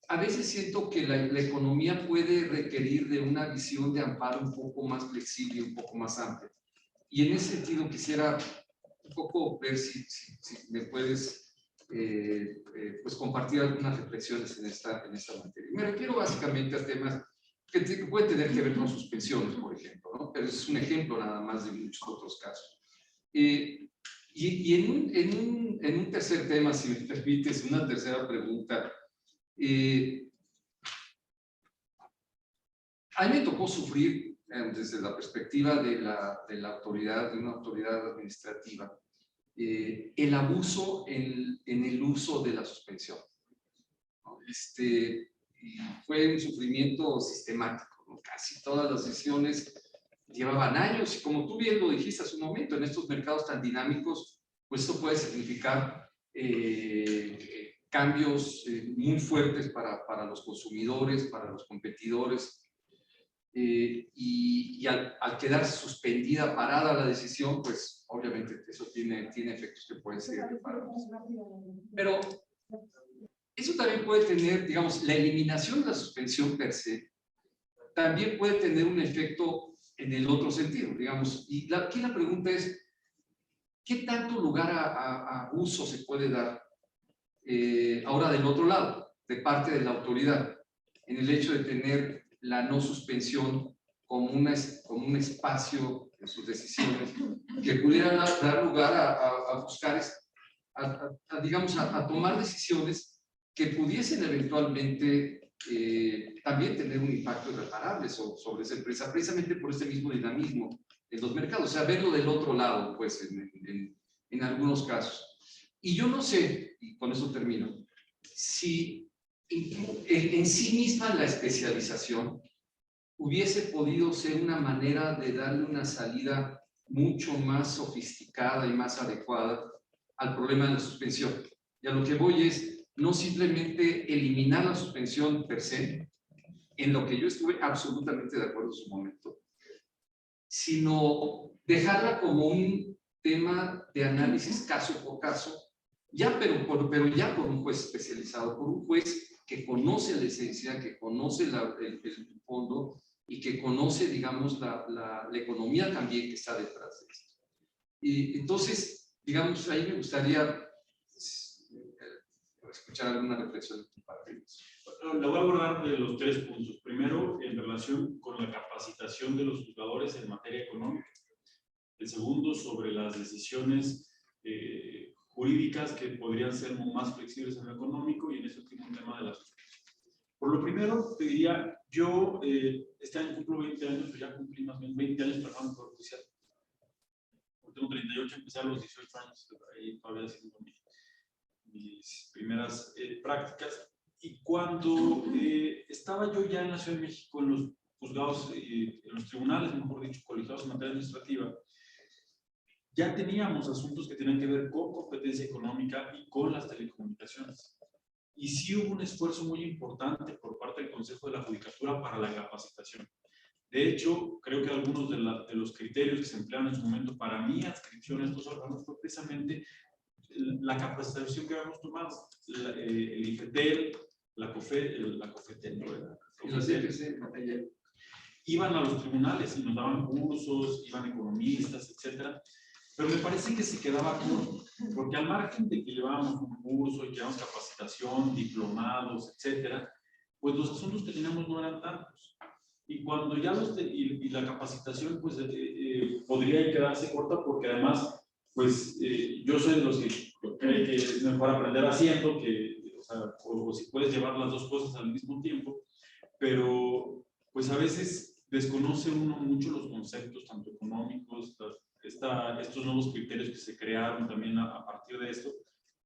a veces siento que la economía puede requerir de una visión de amparo un poco más flexible, un poco más amplia. Y en ese sentido quisiera un poco ver si me puedes pues compartir algunas reflexiones en esta materia. Me refiero básicamente a temas que pueden tener que ver con suspensiones, por ejemplo, ¿no? Pero es un ejemplo nada más de muchos otros casos. Y en un tercer tema, si me permites, una tercera pregunta. A mí me tocó sufrir desde la perspectiva de una autoridad administrativa, el abuso en el uso de la suspensión, ¿no? Y fue un sufrimiento sistemático, ¿no? Casi todas las sesiones llevaban años, y como tú bien lo dijiste hace un momento, en estos mercados tan dinámicos, pues esto puede significar cambios muy fuertes para los consumidores, para los competidores, y al quedar suspendida, parada la decisión, pues obviamente eso tiene efectos que pueden ser irreparables. Pero eso también puede tener, digamos, la eliminación de la suspensión per se, también puede tener un efecto en el otro sentido, digamos. Y aquí la pregunta es, ¿qué tanto lugar a abuso se puede dar ahora del otro lado, de parte de la autoridad, en el hecho de tener la no suspensión como un espacio en sus decisiones que pudiera dar lugar a buscar, digamos, a tomar decisiones que pudiesen eventualmente también tener un impacto irreparable sobre esa empresa, precisamente por este mismo dinamismo en los mercados, o sea, verlo del otro lado, pues, en algunos casos. Y yo no sé, y con eso termino, si en sí misma la especialización hubiese podido ser una manera de darle una salida mucho más sofisticada y más adecuada al problema de la suspensión. Y a lo que voy es no simplemente eliminar la suspensión per se, en lo que yo estuve absolutamente de acuerdo en su momento, sino dejarla como un tema de análisis caso por caso, ya, pero ya por un juez especializado, por un juez que conoce la esencia, que conoce el fondo y que conoce, digamos, la economía también que está detrás de esto. Y entonces, digamos, ahí me gustaría escuchar alguna reflexión de tu parte. Le voy a abordar de los 3 puntos. Primero, en relación con la capacitación de los juzgadores en materia económica. El segundo, sobre las decisiones jurídicas que podrían ser más flexibles en lo económico, y en ese último tema de la suspensión. Por lo primero, te diría, yo este año cumplo 20 años, o ya cumplí más bien 20 años trabajando por judicial. Tengo 38, empecé a los 18 años, ahí todavía haciendo mis primeras prácticas. Y cuando estaba yo ya en la Ciudad de México, en los juzgados, en los tribunales, mejor dicho, colegiados en materia administrativa, ya teníamos asuntos que tenían que ver con competencia económica y con las telecomunicaciones. Y sí hubo un esfuerzo muy importante por parte del Consejo de la Judicatura para la capacitación. De hecho, creo que algunos de los criterios que se emplearon en su momento para mi adscripción a estos órganos fue precisamente la capacitación que habíamos tomado. El IFETEL, la COFETEL, ¿no? Iban a los tribunales y nos daban cursos, iban economistas, etcétera. Pero me parece que se quedaba corto, porque al margen de que llevábamos un curso y que llevábamos capacitación, diplomados, etcétera, pues los asuntos que teníamos no eran tantos. Y cuando ya y la capacitación, pues podría quedarse corta, porque además, pues yo soy de los que cree que es mejor aprender haciendo, o si puedes llevar las dos cosas al mismo tiempo, pero pues a veces desconoce uno mucho los conceptos, tanto económicos, estos nuevos criterios que se crearon también a partir de esto,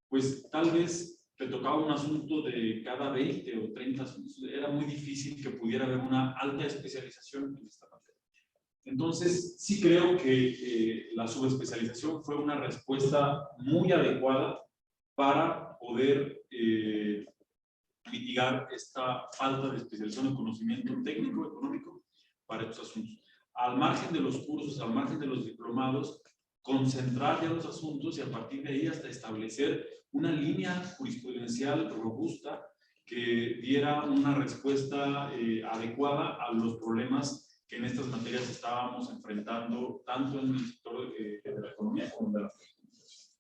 pues tal vez te tocaba un asunto de cada 20 o 30 asuntos, era muy difícil que pudiera haber una alta especialización en esta materia. Entonces, sí creo que la subespecialización fue una respuesta muy adecuada para poder mitigar esta falta de especialización en conocimiento técnico económico para estos asuntos. Al margen de los cursos, al margen de los diplomados, concentrar ya los asuntos y a partir de ahí hasta establecer una línea jurisprudencial robusta que diera una respuesta adecuada a los problemas que en estas materias estábamos enfrentando, tanto en el sector de la economía como de la comunicación.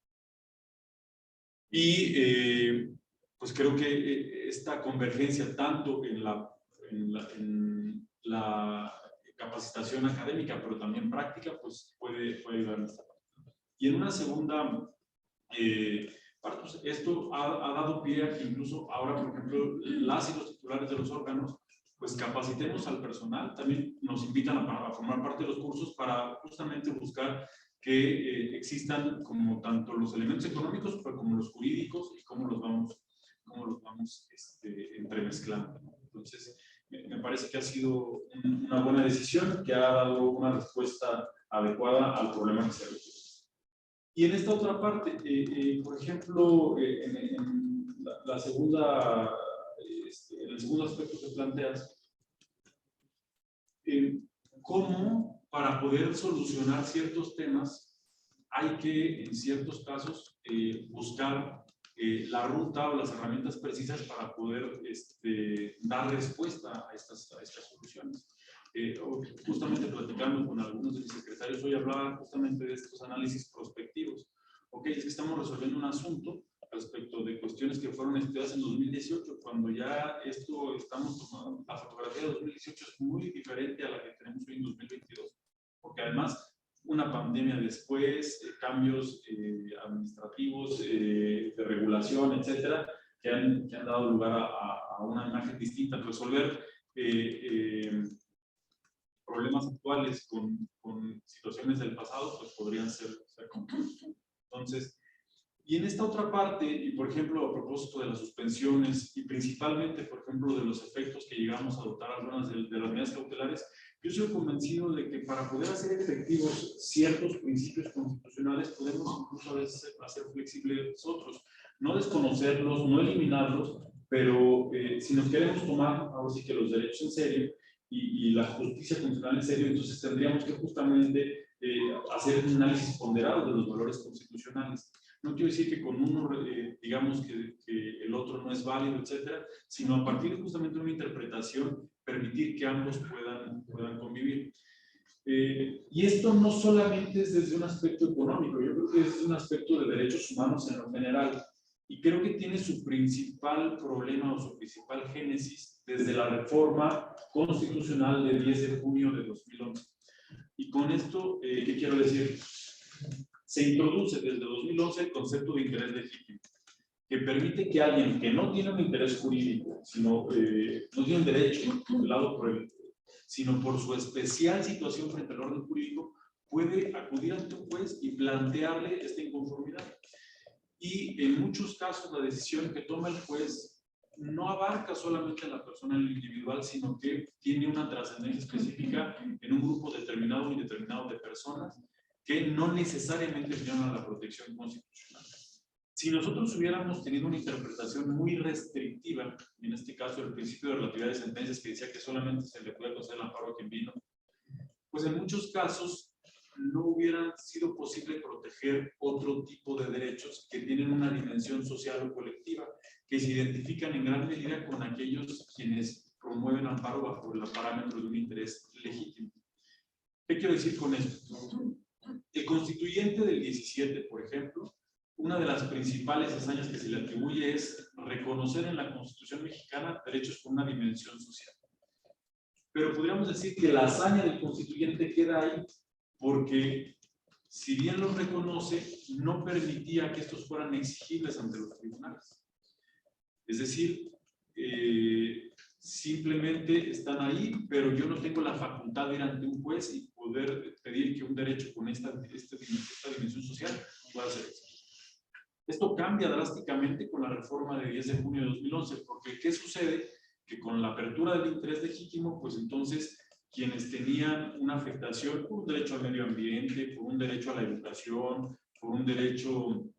Y pues creo que esta convergencia tanto en la capacitación académica, pero también práctica, pues puede ayudar en esta parte. Y en una segunda parte, pues esto ha dado pie a que incluso ahora, por ejemplo, las y los titulares de los órganos, pues capacitemos al personal. También nos invitan a formar parte de los cursos para justamente buscar que existan como tanto los elementos económicos como los jurídicos y cómo los vamos entremezclando, ¿no? Entonces, me parece que ha sido una buena decisión que ha dado una respuesta adecuada al problema que se requiere. Y en esta otra parte, por ejemplo, en la segunda, en el segundo aspecto que planteas, cómo para poder solucionar ciertos temas hay que, en ciertos casos, buscar la ruta o las herramientas precisas para poder dar respuesta a estas soluciones. Justamente platicando con algunos de mis secretarios, hoy hablaba justamente de estos análisis prospectivos. Ok, es que estamos resolviendo un asunto respecto de cuestiones que fueron estudiadas en 2018, cuando ya estamos tomando, la fotografía de 2018 es muy diferente a la que tenemos hoy en 2022, porque además una pandemia después, cambios administrativos, de regulación, etcétera, que han dado lugar a una imagen distinta. Resolver problemas actuales con situaciones del pasado, pues podrían ser complejos. Entonces, y en esta otra parte, y por ejemplo, a propósito de las suspensiones, y principalmente, por ejemplo, de los efectos que llegamos a adoptar algunas de las medidas cautelares, yo soy convencido de que para poder hacer efectivos ciertos principios constitucionales, podemos incluso a veces hacer flexibles otros. No desconocerlos, no eliminarlos, pero si nos queremos tomar, ahora sí que los derechos en serio, y la justicia constitucional en serio, entonces tendríamos que justamente hacer un análisis ponderado de los valores constitucionales. No quiero decir que con uno, digamos que el otro no es válido, etcétera, sino a partir justamente de una interpretación, permitir que ambos puedan convivir. Y esto no solamente es desde un aspecto económico, yo creo que es un aspecto de derechos humanos en lo general. Y creo que tiene su principal problema o su principal génesis desde la reforma constitucional de 10 de junio de 2011. Y con esto, ¿qué quiero decir? Se introduce desde 2011 el concepto de interés legítimo, que permite que alguien que no tiene un interés jurídico, sino no tiene un derecho tutelado por él, sino por su especial situación frente al orden jurídico, puede acudir ante un juez y plantearle esta inconformidad. Y en muchos casos la decisión que toma el juez no abarca solamente a la persona individual, sino que tiene una trascendencia específica en un grupo determinado o indeterminado de personas que no necesariamente llegan a la protección constitucional. Si nosotros hubiéramos tenido una interpretación muy restrictiva, en este caso el principio de relatividad de sentencias que decía que solamente se le puede conceder el amparo a quien vino, pues en muchos casos no hubiera sido posible proteger otro tipo de derechos que tienen una dimensión social o colectiva, que se identifican en gran medida con aquellos quienes promueven amparo bajo el parámetro de un interés legítimo. ¿Qué quiero decir con esto? El constituyente del 17, por ejemplo, una de las principales hazañas que se le atribuye es reconocer en la Constitución mexicana derechos con una dimensión social. Pero podríamos decir que la hazaña del constituyente queda ahí porque, si bien los reconoce, no permitía que estos fueran exigibles ante los tribunales. Es decir, simplemente están ahí, pero yo no tengo la facultad de ir ante un juez y poder pedir que un derecho con esta dimensión social pueda ser exigido. Esto cambia drásticamente con la reforma de 10 de junio de 2011, porque ¿qué sucede? Que con la apertura del interés legítimo, pues entonces quienes tenían una afectación por un derecho al medio ambiente, por un derecho a la educación, por un derecho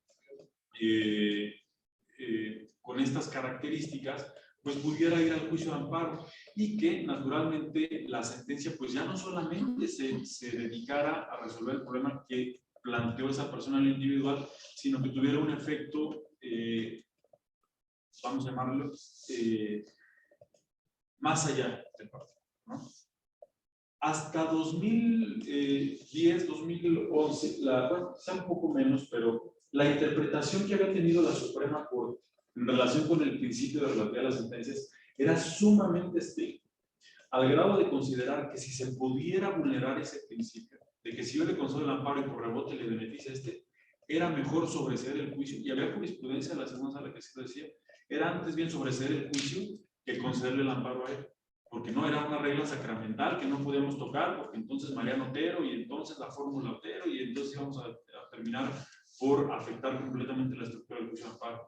con estas características, pues pudiera ir al juicio de amparo y que naturalmente la sentencia pues ya no solamente se dedicara a resolver el problema que planteó esa persona en lo individual, sino que tuviera un efecto, vamos a llamarlo, más allá del partido, ¿no? Hasta 2010, 2011, bueno, sea un poco menos, pero la interpretación que había tenido la Suprema Corte en relación con el principio de relatividad de las sentencias era sumamente estricta, al grado de considerar que si se pudiera vulnerar ese principio, de que si yo le concedo el amparo y por rebote le beneficia era mejor sobreseer el juicio, y había jurisprudencia en la segunda sala que se decía, era antes bien sobreseer el juicio que concederle el amparo a él, porque no era una regla sacramental que no podíamos tocar, porque entonces Mariano Otero y entonces la fórmula Otero y entonces íbamos a terminar por afectar completamente la estructura del juicio de amparo.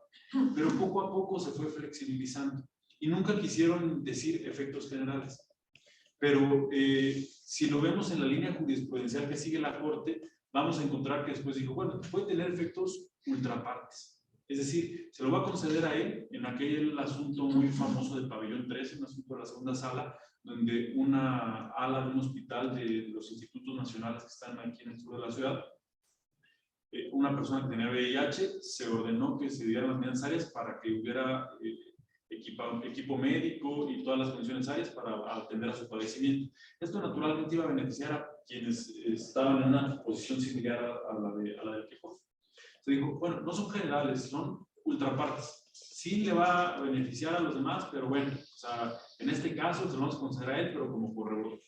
Pero poco a poco se fue flexibilizando y nunca quisieron decir efectos generales. Pero si lo vemos en la línea jurisprudencial que sigue la Corte, vamos a encontrar que después dijo, bueno, puede tener efectos ultrapartes. Es decir, se lo va a conceder a él en aquel asunto muy famoso del pabellón 13, un asunto de la segunda sala, donde una ala de un hospital de los institutos nacionales que están aquí en el sur de la ciudad, una persona que tenía VIH, se ordenó que se dieran las medidas necesarias para que hubiera equipo médico y todas las condiciones necesarias para atender a su padecimiento. Esto naturalmente iba a beneficiar a quienes estaban en una posición similar a la del quejoso. Se dijo, bueno, no son generales, son ultrapartes. Sí le va a beneficiar a los demás, pero bueno, o sea, en este caso se lo vamos a conceder a él, pero como por rebote.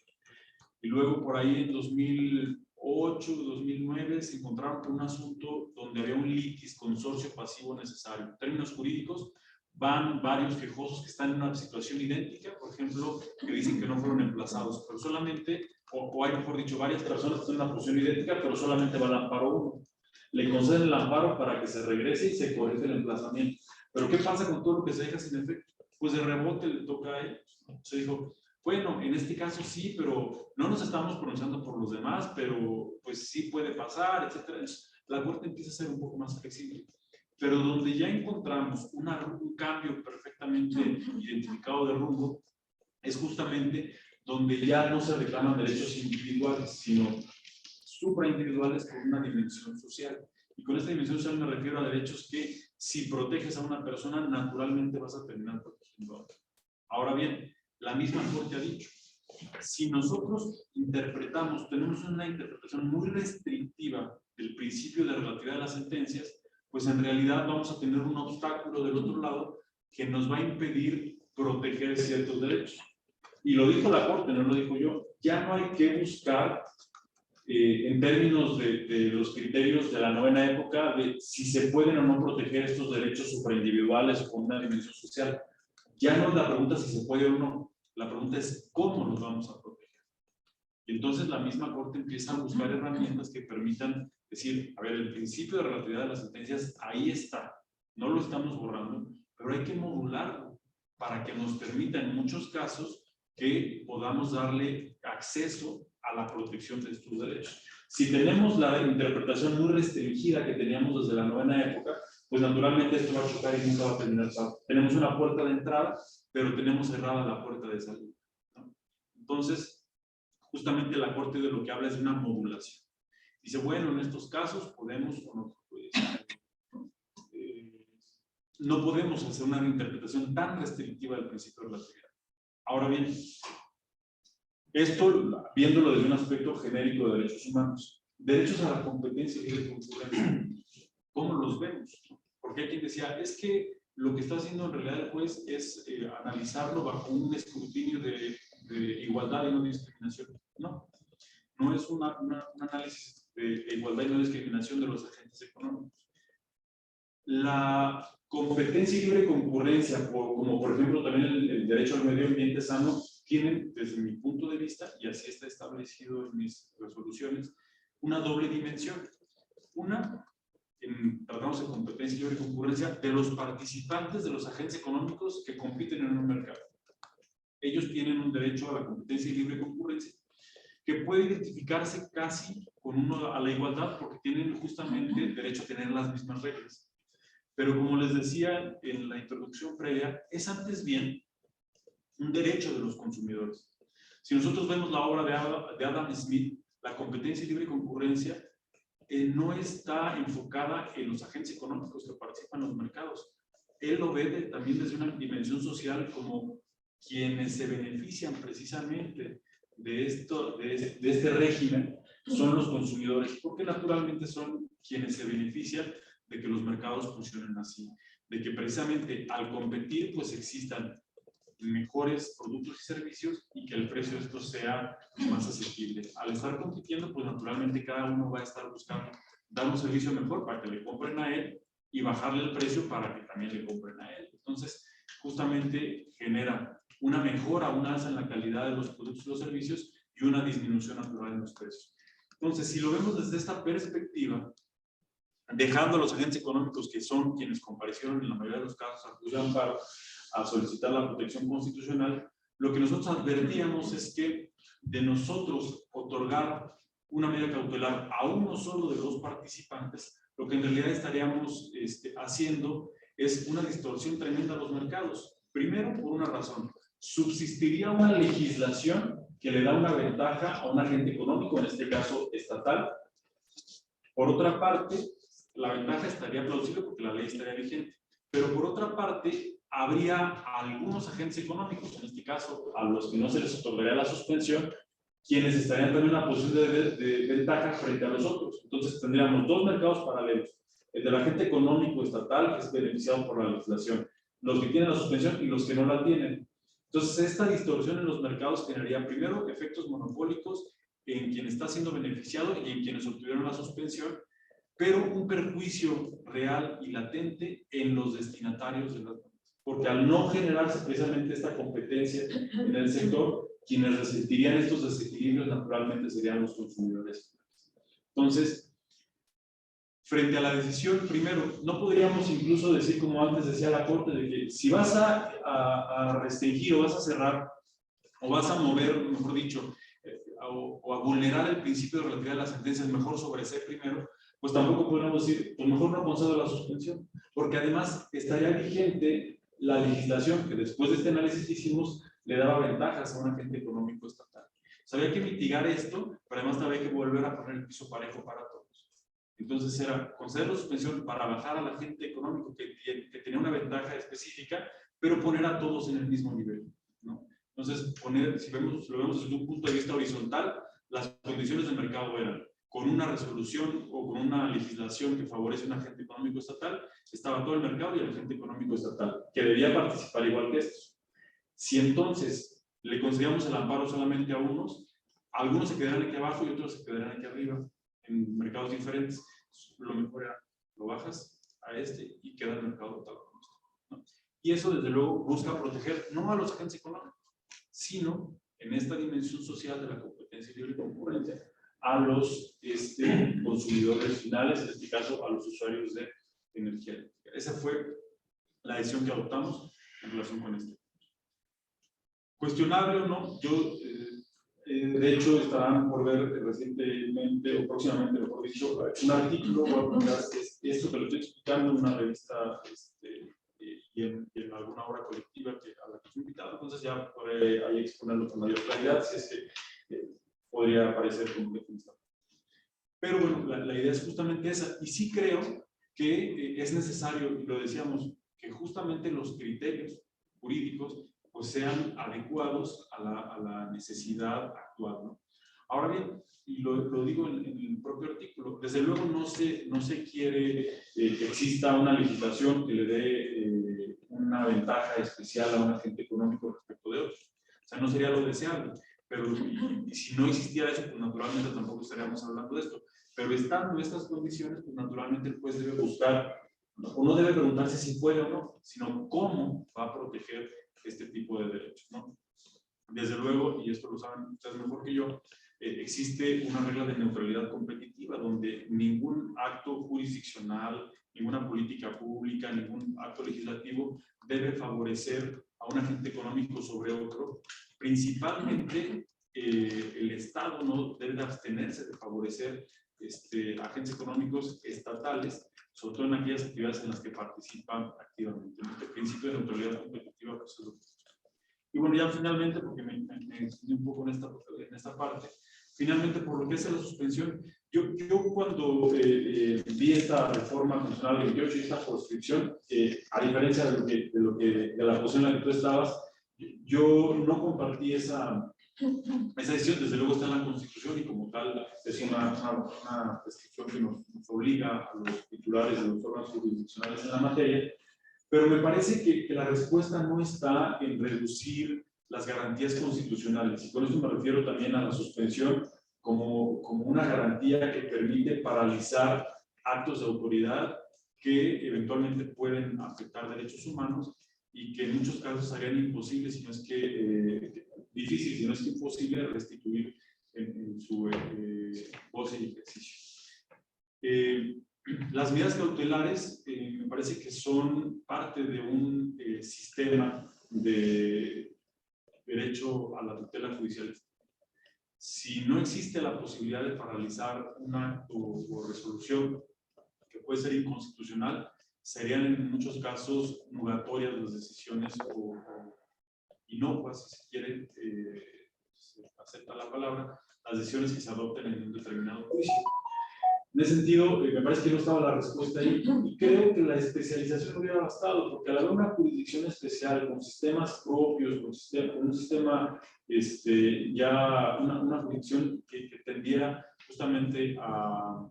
Y luego por ahí en 2008, 2009 se encontraron con un asunto donde había un litis consorcio pasivo necesario. En términos jurídicos, van varios quejosos que están en una situación idéntica, por ejemplo, que dicen que no fueron emplazados, pero solamente, o hay mejor dicho, varias personas que están en una posición idéntica, pero solamente va al amparo uno. Le conceden el amparo para que se regrese y se corrige el emplazamiento. Pero ¿qué pasa con todo lo que se deja sin efecto? Pues de rebote le toca a ellos. Se dijo, bueno, en este caso sí, pero no nos estamos pronunciando por los demás, pero pues sí puede pasar, etc. La Corte empieza a ser un poco más flexible. Pero donde ya encontramos un cambio perfectamente identificado de rumbo, es justamente donde ya no se reclaman derechos individuales, sino supraindividuales con una dimensión social. Y con esta dimensión social me refiero a derechos que si proteges a una persona, naturalmente vas a terminar protegiendo a otra. Ahora bien, la misma Corte ha dicho, si nosotros tenemos una interpretación muy restrictiva del principio de relatividad de las sentencias, pues en realidad vamos a tener un obstáculo del otro lado que nos va a impedir proteger ciertos derechos. Y lo dijo la Corte, no lo dijo yo. Ya no hay que buscar en términos de los criterios de la novena época, de si se pueden o no proteger estos derechos supraindividuales o con una dimensión social. Ya no es la pregunta si se puede o no, la pregunta es cómo los vamos a proteger. Y entonces la misma Corte empieza a buscar herramientas que permitan decir, a ver, el principio de relatividad de las sentencias ahí está, no lo estamos borrando, pero hay que modularlo para que nos permita en muchos casos que podamos darle acceso a la protección de estos derechos. Si tenemos la interpretación muy restringida que teníamos desde la novena época, pues naturalmente esto va a chocar y nunca va a terminar. Tenemos una puerta de entrada, pero tenemos cerrada la puerta de salida, ¿no? Entonces, justamente la Corte de lo que habla es de una modulación. Dice, bueno, en estos casos podemos o no, pues, no podemos hacer una interpretación tan restrictiva del principio de relatividad. Ahora bien, esto viéndolo desde un aspecto genérico de derechos humanos, derechos a la competencia y libre concurrencia, ¿cómo los vemos? Porque hay quien decía, es que lo que está haciendo en realidad el juez es analizarlo bajo un escrutinio de igualdad y no discriminación. No, no es un análisis de igualdad y no discriminación de los agentes económicos. La competencia y libre concurrencia, como por ejemplo también el derecho al medio ambiente sano, tienen, desde mi punto de vista, y así está establecido en mis resoluciones, una doble dimensión. Una, tratamos de competencia y libre concurrencia de los participantes de los agentes económicos que compiten en un mercado. Ellos tienen un derecho a la competencia y libre concurrencia que puede identificarse casi con uno a la igualdad porque tienen justamente el derecho a tener las mismas reglas. Pero como les decía en la introducción previa, es antes bien un derecho de los consumidores. Si nosotros vemos la obra de Adam Smith, la competencia y libre concurrencia no está enfocada en los agentes económicos que participan en los mercados. Él lo ve también desde una dimensión social como quienes se benefician precisamente de este régimen son los consumidores, porque naturalmente son quienes se benefician de que los mercados funcionen así, de que precisamente al competir pues existan mejores productos y servicios y que el precio de estos sea más asequible. Al estar compitiendo, pues naturalmente cada uno va a estar buscando dar un servicio mejor para que le compren a él y bajarle el precio para que también le compren a él. Entonces, justamente genera una mejora, un alza en la calidad de los productos y los servicios y una disminución natural en los precios. Entonces, si lo vemos desde esta perspectiva, dejando a los agentes económicos, que son quienes comparecieron en la mayoría de los casos a acudir al amparo a solicitar la protección constitucional, lo que nosotros advertíamos es que de nosotros otorgar una medida cautelar a uno solo de los participantes, lo que en realidad estaríamos haciendo es una distorsión tremenda a los mercados. Primero, por una razón, subsistiría una legislación que le da una ventaja a un agente económico, en este caso estatal. Por otra parte, la ventaja estaría plausible porque la ley estaría vigente. Pero por otra parte, habría algunos agentes económicos, en este caso a los que no se les otorgaría la suspensión, quienes estarían también en una posición de ventaja frente a los otros. Entonces tendríamos dos mercados paralelos: el del agente económico estatal, que es beneficiado por la legislación, los que tienen la suspensión y los que no la tienen. Entonces esta distorsión en los mercados generaría primero efectos monopólicos en quien está siendo beneficiado y en quienes obtuvieron la suspensión, pero un perjuicio real y latente en los destinatarios de las normas. Porque al no generarse precisamente esta competencia en el sector, quienes resentirían estos desequilibrios naturalmente serían los consumidores. Entonces, frente a la decisión, primero, no podríamos incluso decir, como antes decía la Corte, de que si vas a restringir o vas a cerrar o vas a mover, mejor dicho, o a vulnerar el principio de relatividad de las sentencias, mejor sobreseer primero, pues tampoco podríamos decir, pues mejor no concedo la suspensión, porque además estaría vigente la legislación que después de este análisis que hicimos le daba ventajas a un agente económico estatal. O sea, había que mitigar esto, pero además había que volver a poner el piso parejo para todos. Entonces era conceder la suspensión para bajar al agente económico que tenía una ventaja específica, pero poner a todos en el mismo nivel, ¿no? Entonces, si lo vemos desde un punto de vista horizontal, las condiciones del mercado eran con una resolución o con una legislación que favorece a un agente económico estatal, estaba todo el mercado y el agente económico estatal, que debía participar igual que estos. Si entonces le concedíamos el amparo solamente a unos, algunos se quedarían aquí abajo y otros se quedarían aquí arriba, en mercados diferentes. Lo mejor era, lo bajas a este y queda el mercado total, ¿no? Y eso, desde luego, busca proteger no a los agentes económicos, sino en esta dimensión social de la competencia y libre concurrencia, a los consumidores finales, en este caso a los usuarios de energía eléctrica. Esa fue la decisión que adoptamos en relación con este. Cuestionable o no, yo, de hecho, estarán por ver recientemente o próximamente, mejor dicho, un artículo, voy a publicar esto que lo estoy explicando en una revista y en alguna obra colectiva a la que estoy invitado, entonces ya podré ahí exponerlo con mayor claridad, si es que podría aparecer como definición. Pero bueno, la idea es justamente esa, y sí creo que es necesario, y lo decíamos, que justamente los criterios jurídicos pues sean adecuados a la necesidad actual, ¿no? Ahora bien, y lo digo en el propio artículo, desde luego no se quiere que exista una legislación que le dé una ventaja especial a un agente económico respecto de otros. O sea, no sería lo deseable, pero y si no existiera eso, pues naturalmente tampoco estaríamos hablando de esto. Pero estando estas condiciones, pues naturalmente el juez debe buscar, o no debe preguntarse si puede o no, sino cómo va a proteger este tipo de derechos, ¿no? Desde luego, y esto lo saben ustedes mejor que yo, existe una regla de neutralidad competitiva donde ningún acto jurisdiccional, ninguna política pública, ningún acto legislativo debe favorecer a un agente económico sobre otro. Principalmente, el Estado no debe de abstenerse de favorecer agentes económicos estatales, sobre todo en aquellas actividades en las que participan activamente. Este principio de neutralidad competitiva, pues, es lo que... Y bueno, ya finalmente, porque me extendí un poco en esta parte, finalmente, por lo que es la suspensión, yo cuando vi esta reforma constitucional 28 y esta proscripción, a diferencia de la posición en la que tú estabas, yo no compartí esa decisión. Desde luego está en la Constitución y como tal es una prescripción que nos obliga a los titulares de los órganos jurisdiccionales en la materia, pero me parece que la respuesta no está en reducir las garantías constitucionales, y con esto me refiero también a la suspensión como una garantía que permite paralizar actos de autoridad que eventualmente pueden afectar derechos humanos y que en muchos casos harían imposible, si no es que difícil, si no es que imposible restituir en su goce y ejercicio. Las medidas cautelares me parece que son parte de un sistema de derecho a la tutela judicial. Si no existe la posibilidad de paralizar un acto o resolución que puede ser inconstitucional, serían en muchos casos nugatorias las decisiones o inocuas, si se quiere, se acepta la palabra, las decisiones que se adopten en un determinado juicio. En ese sentido, me parece que no estaba la respuesta ahí, y creo que la especialización hubiera bastado, porque al haber una jurisdicción especial con sistemas propios, con un sistema, ya una jurisdicción que tendiera justamente a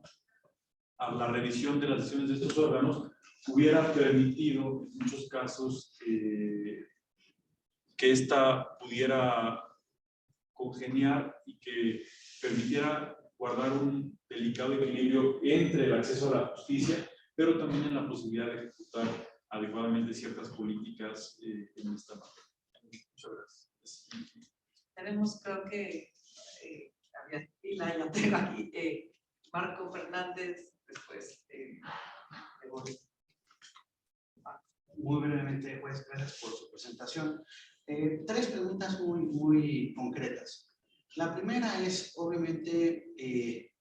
la revisión de las decisiones de estos órganos, hubiera permitido en muchos casos que ésta pudiera congeniar y que permitiera guardar un delicado equilibrio entre el acceso a la justicia, pero también en la posibilidad de ejecutar adecuadamente ciertas políticas en esta materia. Muchas gracias. Tenemos, creo que, había fila, ya tengo aquí, Marco Fernández, después de Boris. Muy brevemente, juez, gracias por su presentación. Tres preguntas muy concretas. La primera es, obviamente,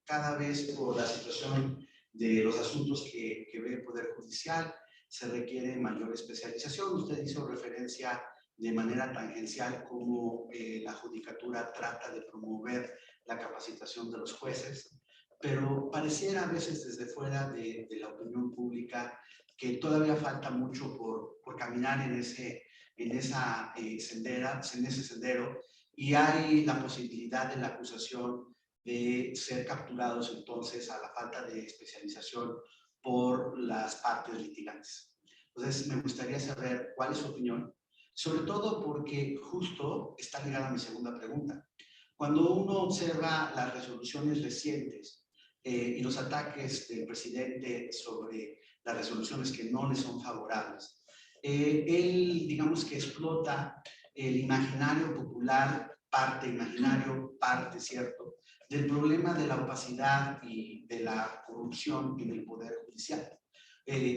cada vez por la situación de los asuntos que ve el Poder Judicial, se requiere mayor especialización. Usted hizo referencia de manera tangencial cómo la judicatura trata de promover la capacitación de los jueces, pero pareciera a veces desde fuera de la opinión pública que todavía falta mucho por caminar en ese sendero, y hay la posibilidad de la acusación de ser capturados entonces a la falta de especialización por las partes litigantes. Entonces, me gustaría saber cuál es su opinión, sobre todo porque justo está ligada a mi segunda pregunta. Cuando uno observa las resoluciones recientes y los ataques del presidente sobre las resoluciones que no le son favorables, él, digamos que explota el imaginario popular, parte, ¿cierto?, del problema de la opacidad y de la corrupción en el Poder Judicial.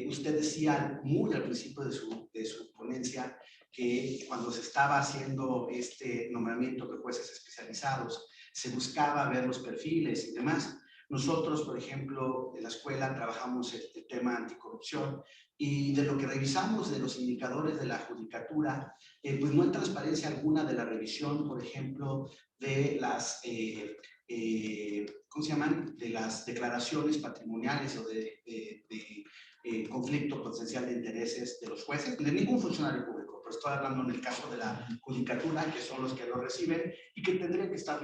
Usted decía muy al principio de su ponencia que cuando se estaba haciendo este nombramiento de jueces especializados, se buscaba ver los perfiles y demás. Nosotros, por ejemplo, en la escuela trabajamos el tema anticorrupción, y de lo que revisamos de los indicadores de la judicatura, pues no hay transparencia alguna de la revisión, por ejemplo, de las, ¿cómo se llaman?, de las declaraciones patrimoniales o de conflicto potencial de intereses de los jueces, de ningún funcionario público, pero estoy hablando en el caso de la judicatura, que son los que lo reciben y que tendrían que estar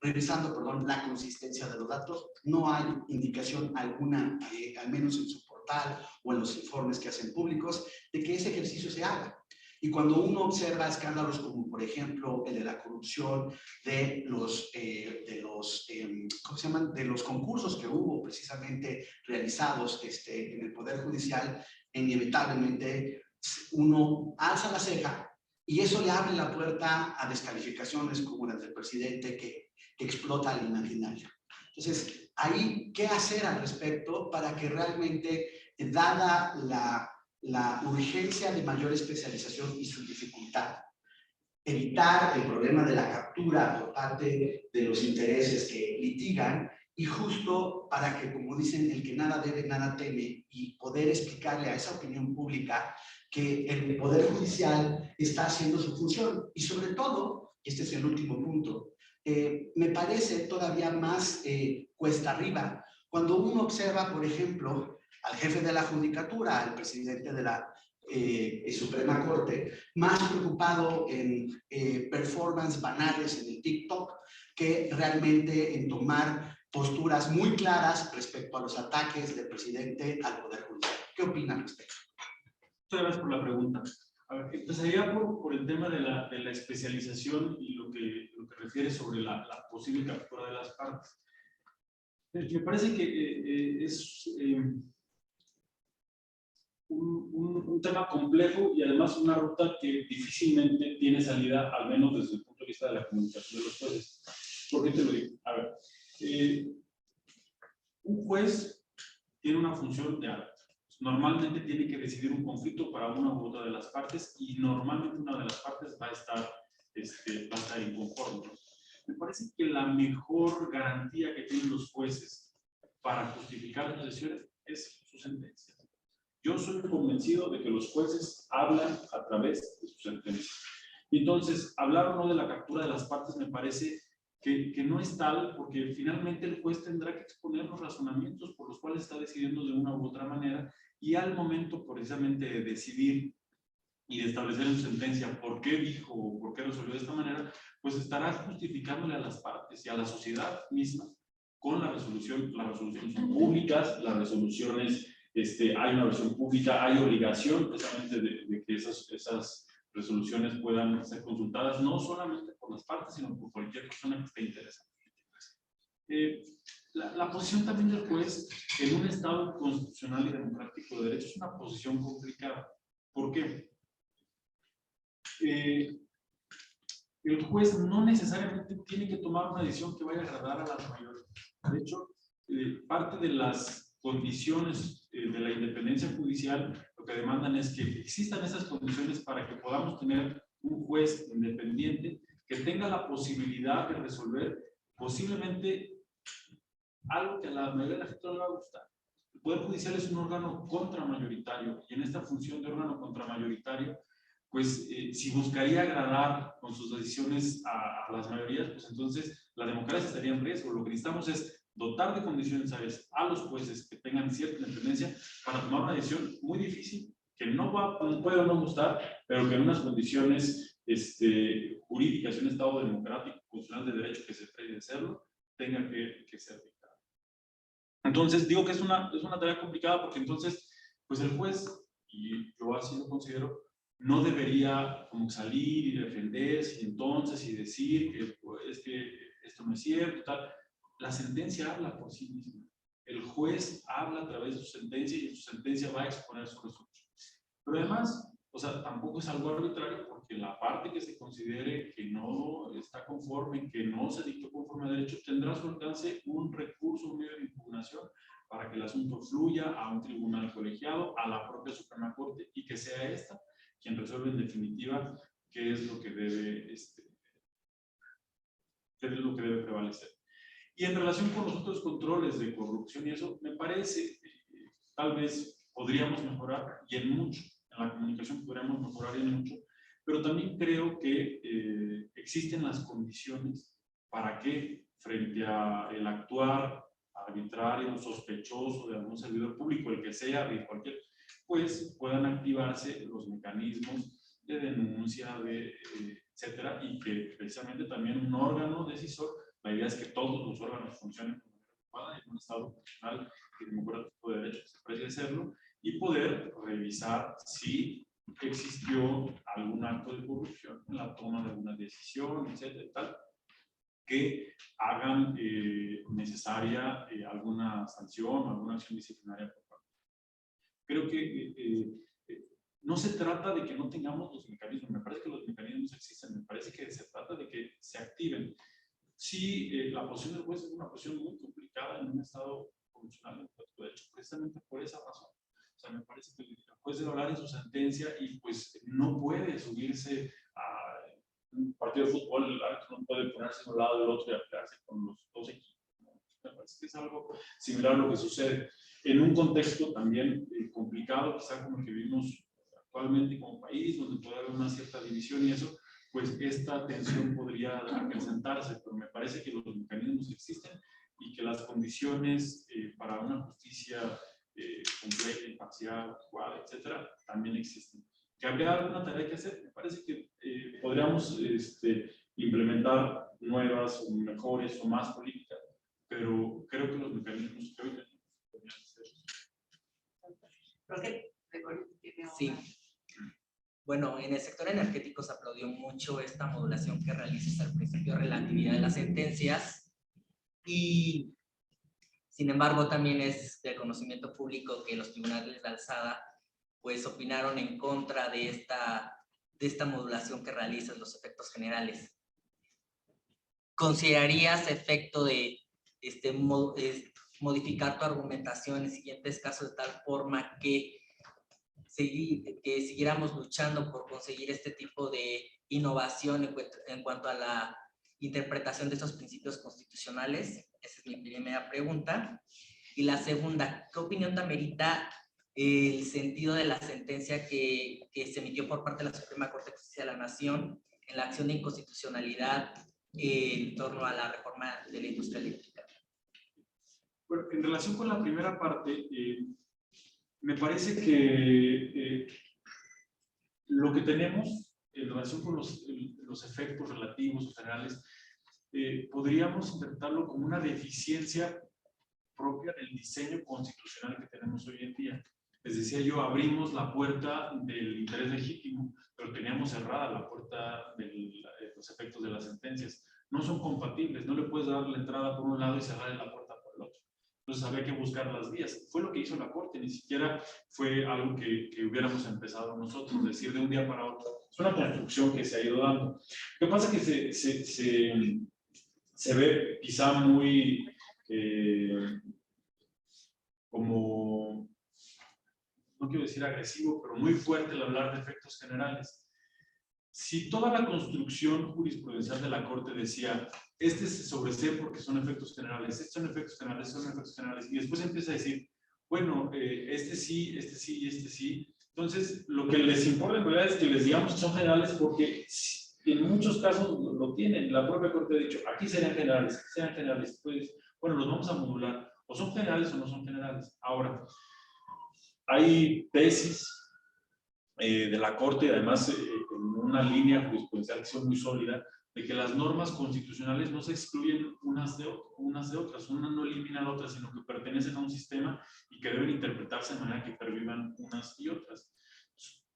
revisando la consistencia de los datos. No hay indicación alguna, al menos en su portal o en los informes que hacen públicos, de que ese ejercicio se haga. Y cuando uno observa escándalos como, por ejemplo, el de la corrupción de los ¿cómo se llaman?, de los concursos que hubo precisamente realizados en el Poder Judicial, inevitablemente uno alza la ceja y eso le abre la puerta a descalificaciones como las del presidente que explota el imaginario. Entonces, ahí, ¿qué hacer al respecto para que realmente, dada la urgencia de mayor especialización y su dificultad, evitar el problema de la captura por parte de los intereses que litigan, y justo para que, como dicen, el que nada debe, nada teme, y poder explicarle a esa opinión pública que el Poder Judicial está haciendo su función? Y sobre todo, y este es el último punto, me parece todavía más cuesta arriba cuando uno observa, por ejemplo, al jefe de la judicatura, al presidente de la Suprema Corte, más preocupado en performance banales en el TikTok que realmente en tomar posturas muy claras respecto a los ataques del presidente al Poder Judicial. ¿Qué opina al respecto? Muchas gracias por la pregunta. A ver, empezaría por el tema de la especialización y lo que refiere sobre la posible captura de las partes. Me parece que es un tema complejo y además una ruta que difícilmente tiene salida, al menos desde el punto de vista de la comunicación de los jueces. ¿Por qué te lo digo? A ver, un juez tiene una función de árbitro. Normalmente tiene que decidir un conflicto para una u otra de las partes y normalmente una de las partes va a estar inconforme. Me parece que la mejor garantía que tienen los jueces para justificar las decisiones es su sentencia. Yo soy convencido de que los jueces hablan a través de su sentencia. Entonces, hablar o no de la captura de las partes me parece que no es tal, porque finalmente el juez tendrá que exponer los razonamientos por los cuales está decidiendo de una u otra manera, y al momento precisamente de decidir y de establecer en su sentencia por qué dijo o por qué resolvió de esta manera, pues estará justificándole a las partes y a la sociedad misma con la resolución. Las resoluciones son públicas, las resoluciones, hay una versión pública, hay obligación precisamente de que esas resoluciones puedan ser consultadas no solamente por las partes, sino por cualquier persona que esté interesada. La posición también del juez en un Estado constitucional y democrático de derecho es una posición complicada. ¿Por qué? El juez no necesariamente tiene que tomar una decisión que vaya a agradar a las mayorías. De hecho, parte de las condiciones de la independencia judicial lo que demandan es que existan esas condiciones para que podamos tener un juez independiente que tenga la posibilidad de resolver posiblemente algo que a la mayoría de la gente no le va a gustar. El Poder Judicial es un órgano contramayoritario y en esta función de órgano contramayoritario, pues si buscaría agradar con sus decisiones a las mayorías, pues entonces la democracia estaría en riesgo. Lo que necesitamos es dotar de condiciones a los jueces que tengan cierta independencia para tomar una decisión muy difícil, que puede o no gustar, pero que en unas condiciones jurídicas, en un Estado democrático, constitucional de derecho que se trate de hacerlo, tenga que ser dictado. Entonces, digo que es una tarea complicada porque entonces, pues el juez, y yo así lo considero, no debería como salir y defenderse y entonces y decir que, pues, que esto no es cierto, tal. La sentencia habla por sí misma. El juez habla a través de su sentencia y en su sentencia va a exponer su resolución. Pero además, o sea, tampoco es algo arbitrario porque la parte que se considere que no está conforme, que no se dictó conforme a derecho, tendrá a su alcance un recurso, un medio de impugnación para que el asunto fluya a un tribunal colegiado, a la propia Suprema Corte y que sea esta quien resuelve en definitiva qué es lo que debe, prevalecer. Y en relación con los otros controles de corrupción y eso, me parece tal vez podríamos mejorar y en mucho. En la comunicación podríamos mejorar y en mucho, pero también creo que existen las condiciones para que frente a el actuar arbitrario, sospechoso de algún servidor público, el que sea, de cualquier, pues puedan activarse los mecanismos de denuncia, etcétera, y que precisamente también un órgano decisor, la idea es que todos los órganos funcionen como adecuada en un Estado constitucional y democrático de derecho, se puede hacerlo, y poder revisar si existió algún acto de corrupción en la toma de alguna decisión, etcétera, tal, que hagan necesaria alguna sanción, alguna acción disciplinaria por parte. Creo que no se trata de que no tengamos los mecanismos, me parece que los mecanismos existen, me parece que se trata de que se activen. Sí, la posición del juez es una posición muy complicada en un Estado constitucional, de hecho, precisamente por esa razón. O sea, me parece que el juez debe hablar en su sentencia y pues no puede subirse a un partido de fútbol, el árbitro no puede ponerse de un lado del otro y aplicarse con los dos equipos. Me parece que es algo similar a lo que sucede en un contexto también complicado, quizá como el que vivimos actualmente como país, donde puede haber una cierta división y eso, pues esta tensión podría acrecentarse, pero me parece que los mecanismos existen y que las condiciones para una justicia completa, imparcial, adecuada, etcétera, también existen. ¿Que habría alguna tarea que hacer? Me parece que podríamos implementar nuevas o mejores o más políticas, pero creo que los mecanismos que hoy tenemos podrían ser. Creo que tiene Sí. Bueno, en el sector energético se aplaudió mucho esta modulación que realizas al principio, relatividad de las sentencias, y sin embargo también es de conocimiento público que los tribunales de alzada pues opinaron en contra de esta modulación que realizas los efectos generales. ¿Considerarías efecto de modificar tu argumentación en siguientes casos de tal forma que siguiéramos luchando por conseguir este tipo de innovación en cuanto a la interpretación de estos principios constitucionales? Esa es mi primera pregunta. Y la segunda, ¿qué opinión te amerita el sentido de la sentencia que se emitió por parte de la Suprema Corte de Justicia de la Nación en la acción de inconstitucionalidad en torno a la reforma de la industria eléctrica? Bueno, en relación con la primera parte, me parece que lo que tenemos en relación con los efectos relativos o generales, podríamos interpretarlo como una deficiencia propia del diseño constitucional que tenemos hoy en día. Les decía yo, abrimos la puerta del interés legítimo, pero teníamos cerrada la puerta de los efectos de las sentencias. No son compatibles, no le puedes dar la entrada por un lado y cerrar la puerta por el otro. Entonces había que buscar las vías. Fue lo que hizo la Corte, ni siquiera fue algo que hubiéramos empezado nosotros, es decir, de un día para otro. Es una construcción que se ha ido dando. Lo que pasa es que se ve quizá muy como, no quiero decir agresivo, pero muy fuerte el hablar de efectos generales. Si toda la construcción jurisprudencial de la Corte decía, este se sobresee porque son efectos generales, estos son efectos generales, son efectos generales, y después empieza a decir, bueno, este sí y este sí, entonces lo que les importa en realidad es que les digamos que son generales porque en muchos casos lo tienen. La propia Corte ha dicho, aquí serían generales, pues, bueno, los vamos a modular, o son generales o no son generales. Ahora, hay tesis de la Corte, además en una línea jurisprudencial que es muy sólida, de que las normas constitucionales no se excluyen unas de otras, una no elimina a la otra, sino que pertenecen a un sistema y que deben interpretarse de manera que pervivan unas y otras.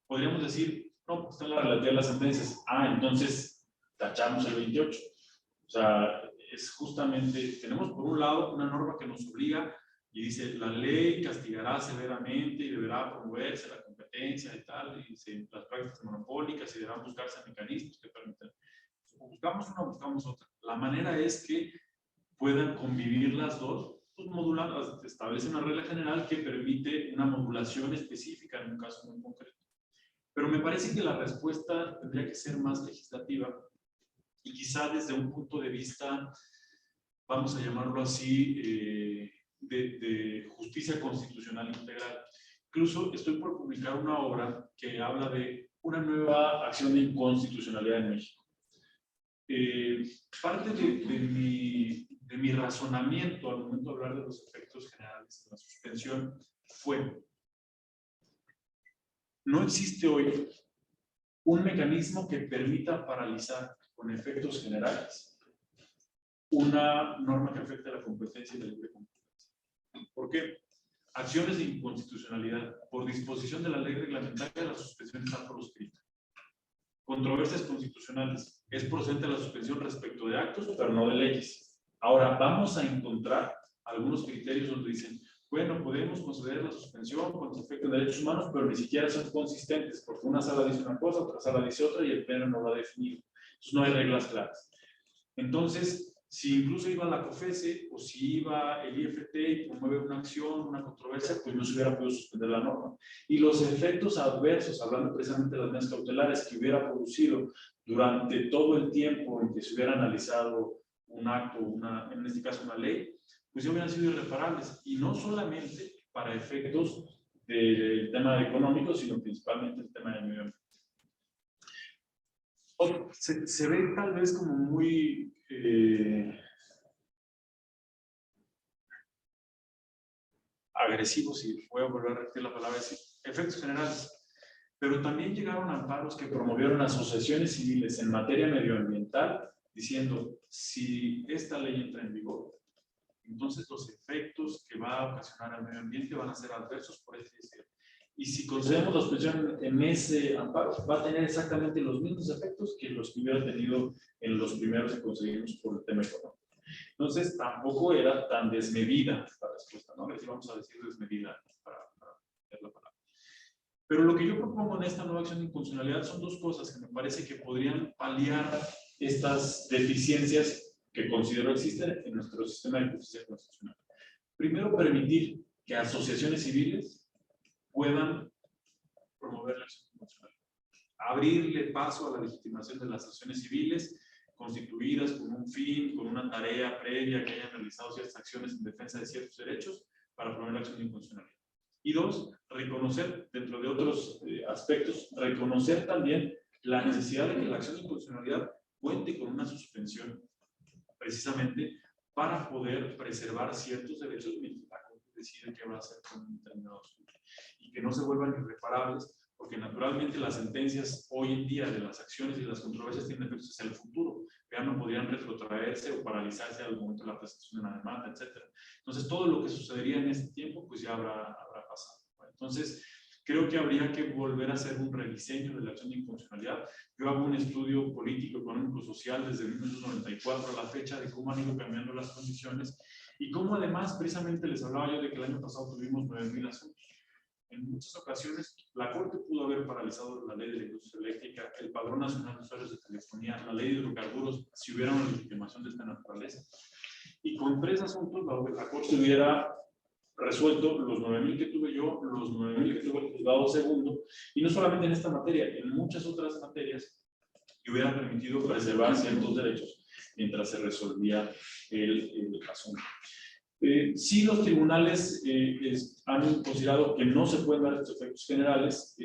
Podríamos decir, no, pues está la relatividad de las sentencias, entonces tachamos el 28. O sea, es justamente, tenemos por un lado una norma que nos obliga y dice, la ley castigará severamente y deberá promoverse la competencia y tal, y las prácticas monopólicas y deberán buscarse mecanismos que permitan. Buscamos una o buscamos otra. La manera es que puedan convivir las dos, pues modulando, establece una regla general que permite una modulación específica en un caso muy concreto. Pero me parece que la respuesta tendría que ser más legislativa y quizá desde un punto de vista, vamos a llamarlo así, de justicia constitucional integral. Incluso estoy por publicar una obra que habla de una nueva acción de inconstitucionalidad en México. Parte de mi razonamiento al momento de hablar de los efectos generales de la suspensión fue: no existe hoy un mecanismo que permita paralizar con efectos generales una norma que afecte la competencia y la libre competencia. ¿Por qué? Acciones de inconstitucionalidad. Por disposición de la ley reglamentaria, la suspensión está proscrita. Controversias constitucionales. Es procedente la suspensión respecto de actos, pero no de leyes. Ahora, vamos a encontrar algunos criterios donde dicen, bueno, podemos conceder la suspensión con los efectos de derechos humanos, pero ni siquiera son consistentes, porque una sala dice una cosa, otra sala dice otra, y el pleno no lo ha definido. Entonces, no hay reglas claras. Entonces, si incluso iba la COFESE o si iba el IFT y promueve una acción, una controversia, pues no se hubiera podido suspender la norma. Y los efectos adversos, hablando precisamente de las medidas cautelares que hubiera producido durante todo el tiempo en que se hubiera analizado un acto, en este caso una ley, pues ya hubieran sido irreparables. Y no solamente para efectos del tema económico, sino principalmente el tema del medio ambiente. Se ve tal vez como muy agresivo, si voy a volver a repetir la palabra, efectos generales. Pero también llegaron amparos que promovieron asociaciones civiles en materia medioambiental, diciendo, si esta ley entra en vigor, entonces los efectos que va a ocasionar al medio ambiente van a ser adversos por este deseo. Y si concedemos la suspensión en ese amparo, va a tener exactamente los mismos efectos que los que hubiera tenido en los primeros que conseguimos por el tema económico. Entonces, tampoco era tan desmedida la respuesta, ¿no? Les vamos a decir desmedida para ver la palabra. Pero lo que yo propongo en esta nueva acción de inconstitucionalidad son dos cosas que me parece que podrían paliar estas deficiencias que considero existen en nuestro sistema de justicia constitucional. Primero, permitir que asociaciones civiles puedan promover la acción constitucional. Abrirle paso a la legitimación de las asociaciones civiles constituidas con un fin, con una tarea previa, que hayan realizado ciertas acciones en defensa de ciertos derechos para promover la acción de inconstitucionalidad. Y dos, reconocer, dentro de otros aspectos, reconocer también la necesidad de que la acción de inconstitucionalidad cuente con una suspensión, precisamente para poder preservar ciertos derechos mientras la Corte decide qué va a hacer con un determinado asunto. Y que no se vuelvan irreparables, porque naturalmente las sentencias hoy en día de las acciones y las controversias tienen efectos hacia el futuro. Ya no podrían retrotraerse o paralizarse al momento de la presentación de una demanda, etc. Entonces, todo lo que sucedería en este tiempo, pues ya habrá pasado. Entonces, creo que habría que volver a hacer un rediseño de la acción de inconstitucionalidad. Yo hago un estudio político, económico, social desde 1994 a la fecha de cómo han ido cambiando las condiciones y cómo además, precisamente les hablaba yo de que el año pasado tuvimos 9,000 asuntos. En muchas ocasiones, la Corte pudo haber paralizado la ley de la industria eléctrica, el Padrón Nacional de Usuarios de Telefonía, la ley de hidrocarburos, si hubiera una legitimación de esta naturaleza. Y con 3 asuntos, la Corte hubiera resuelto los 9,000 que tuve yo, los 9,000 que tuvo el juzgado segundo, y no solamente en esta materia, en muchas otras materias, que hubieran permitido preservar ciertos derechos mientras se resolvía el asunto. Sí, los tribunales han considerado que no se pueden dar estos efectos generales,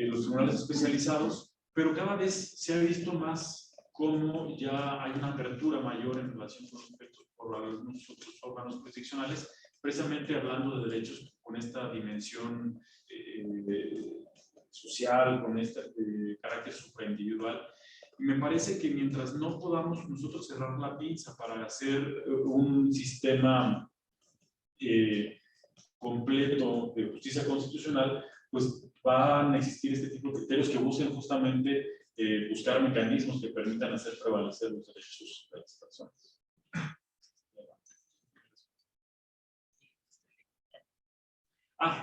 los tribunales especializados, pero cada vez se ha visto más cómo ya hay una apertura mayor en relación con los efectos por algunos otros órganos jurisdiccionales, precisamente hablando de derechos con esta dimensión social, con este carácter supraindividual. Y me parece que mientras no podamos nosotros cerrar la pinza para hacer un sistema completo de justicia constitucional, pues van a existir este tipo de criterios que busquen justamente buscar mecanismos que permitan hacer prevalecer los derechos de las personas.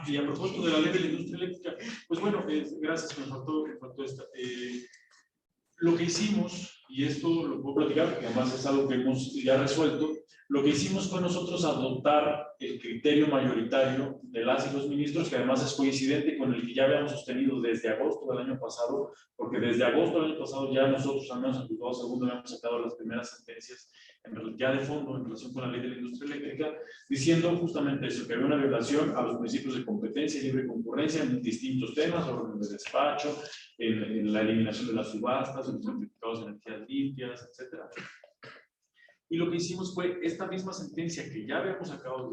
Y a propósito de la ley de la industria eléctrica, pues bueno, gracias, me faltó esta. Lo que hicimos, y esto lo puedo platicar porque además es algo que hemos ya resuelto, lo que hicimos fue nosotros adoptar el criterio mayoritario de las y los ministros, que además es coincidente con el que ya habíamos sostenido desde agosto del año pasado, porque desde agosto del año pasado ya nosotros, al menos en el juzgado segundo, habíamos sacado las primeras sentencias ya de fondo en relación con la ley de la industria eléctrica, diciendo justamente eso, que había una violación a los principios de competencia y libre concurrencia en distintos temas, orden de despacho, en la eliminación de las subastas, en los certificados de energías limpias, etc. Y lo que hicimos fue esta misma sentencia que ya habíamos sacado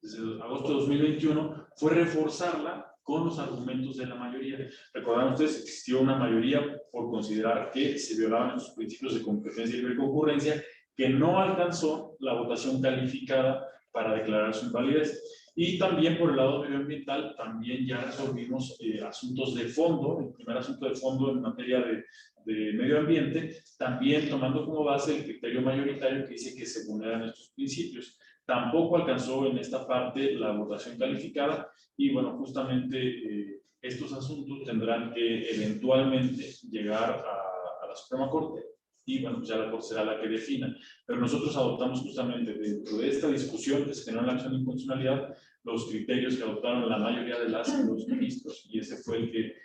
desde agosto de 2021, fue reforzarla con los argumentos de la mayoría. Recordarán ustedes, existió una mayoría por considerar que se violaban los principios de competencia y libre concurrencia, que no alcanzó la votación calificada para declarar su invalidez. Y también por el lado medioambiental, también ya resolvimos asuntos de fondo, el primer asunto de fondo en materia de medio ambiente, también tomando como base el criterio mayoritario que dice que se vulneran estos principios. Tampoco alcanzó en esta parte la votación calificada y bueno, justamente estos asuntos tendrán que eventualmente llegar a la Suprema Corte y bueno, pues ya la Corte será la que defina. Pero nosotros adoptamos justamente dentro de esta discusión que se generó en la acción de inconstitucionalidad los criterios que adoptaron la mayoría de las y los ministros y ese fue el que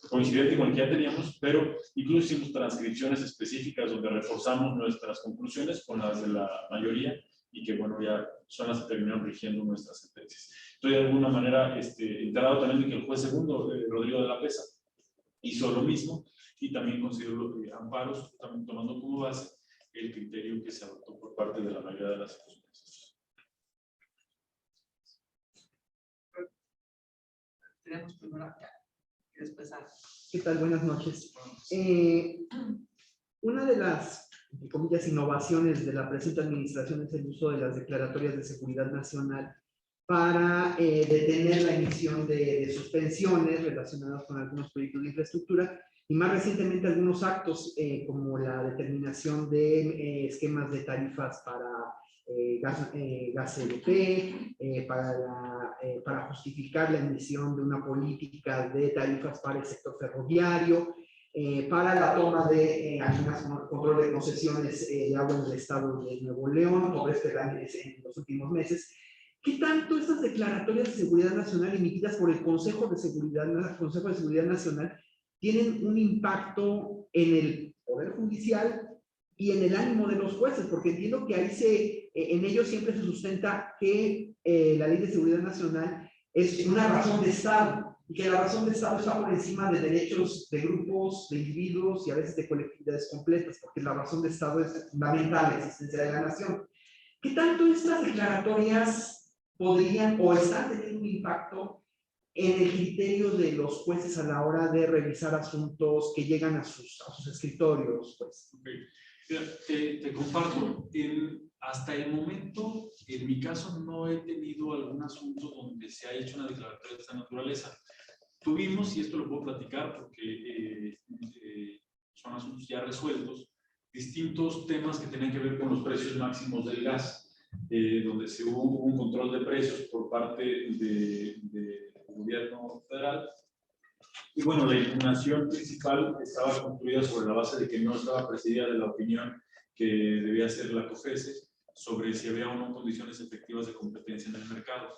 coincidente con el que ya teníamos, pero incluso hicimos transcripciones específicas donde reforzamos nuestras conclusiones con las de la mayoría y que bueno, ya son las que terminaron rigiendo nuestras sentencias. Estoy de alguna manera enterado también de que el juez segundo, Rodrigo de la Pesa, hizo lo mismo y también consideró amparos, también tomando como base el criterio que se adoptó por parte de la mayoría de las circunstancias. Tenemos primero acá y después a... ¿Qué tal? Buenas noches. Una de las, entre comillas, innovaciones de la presente administración es el uso de las declaratorias de seguridad nacional para detener la emisión de suspensiones relacionadas con algunos proyectos de infraestructura y más recientemente algunos actos como la determinación de esquemas de tarifas para gas LP, para justificar la emisión de una política de tarifas para el sector ferroviario, para la toma de algunas control de concesiones de agua en el estado de Nuevo León, por en los últimos meses. ¿Qué tanto estas declaratorias de seguridad nacional emitidas por el Consejo de Seguridad Nacional tienen un impacto en el Poder Judicial y en el ánimo de los jueces? Porque entiendo que ahí en ellos siempre se sustenta que la Ley de Seguridad Nacional es una razón de Estado, y que la razón de Estado está por encima de derechos de grupos, de individuos y a veces de colectividades completas, porque la razón de Estado es fundamental, la existencia de la nación. ¿Qué tanto estas declaratorias podrían o están teniendo un impacto en el criterio de los jueces a la hora de revisar asuntos que llegan a sus escritorios? Pues? Okay. Mira, te comparto, hasta el momento, en mi caso, no he tenido algún asunto donde se ha hecho una declaratoria de esta naturaleza. Tuvimos, y esto lo puedo platicar porque son asuntos ya resueltos, distintos temas que tenían que ver con los precios máximos del gas, donde se hubo un control de precios por parte del gobierno federal. Y bueno, la impugnación principal estaba construida sobre la base de que no estaba presidida de la opinión que debía ser la COFESE sobre si había o no condiciones efectivas de competencia en el mercado.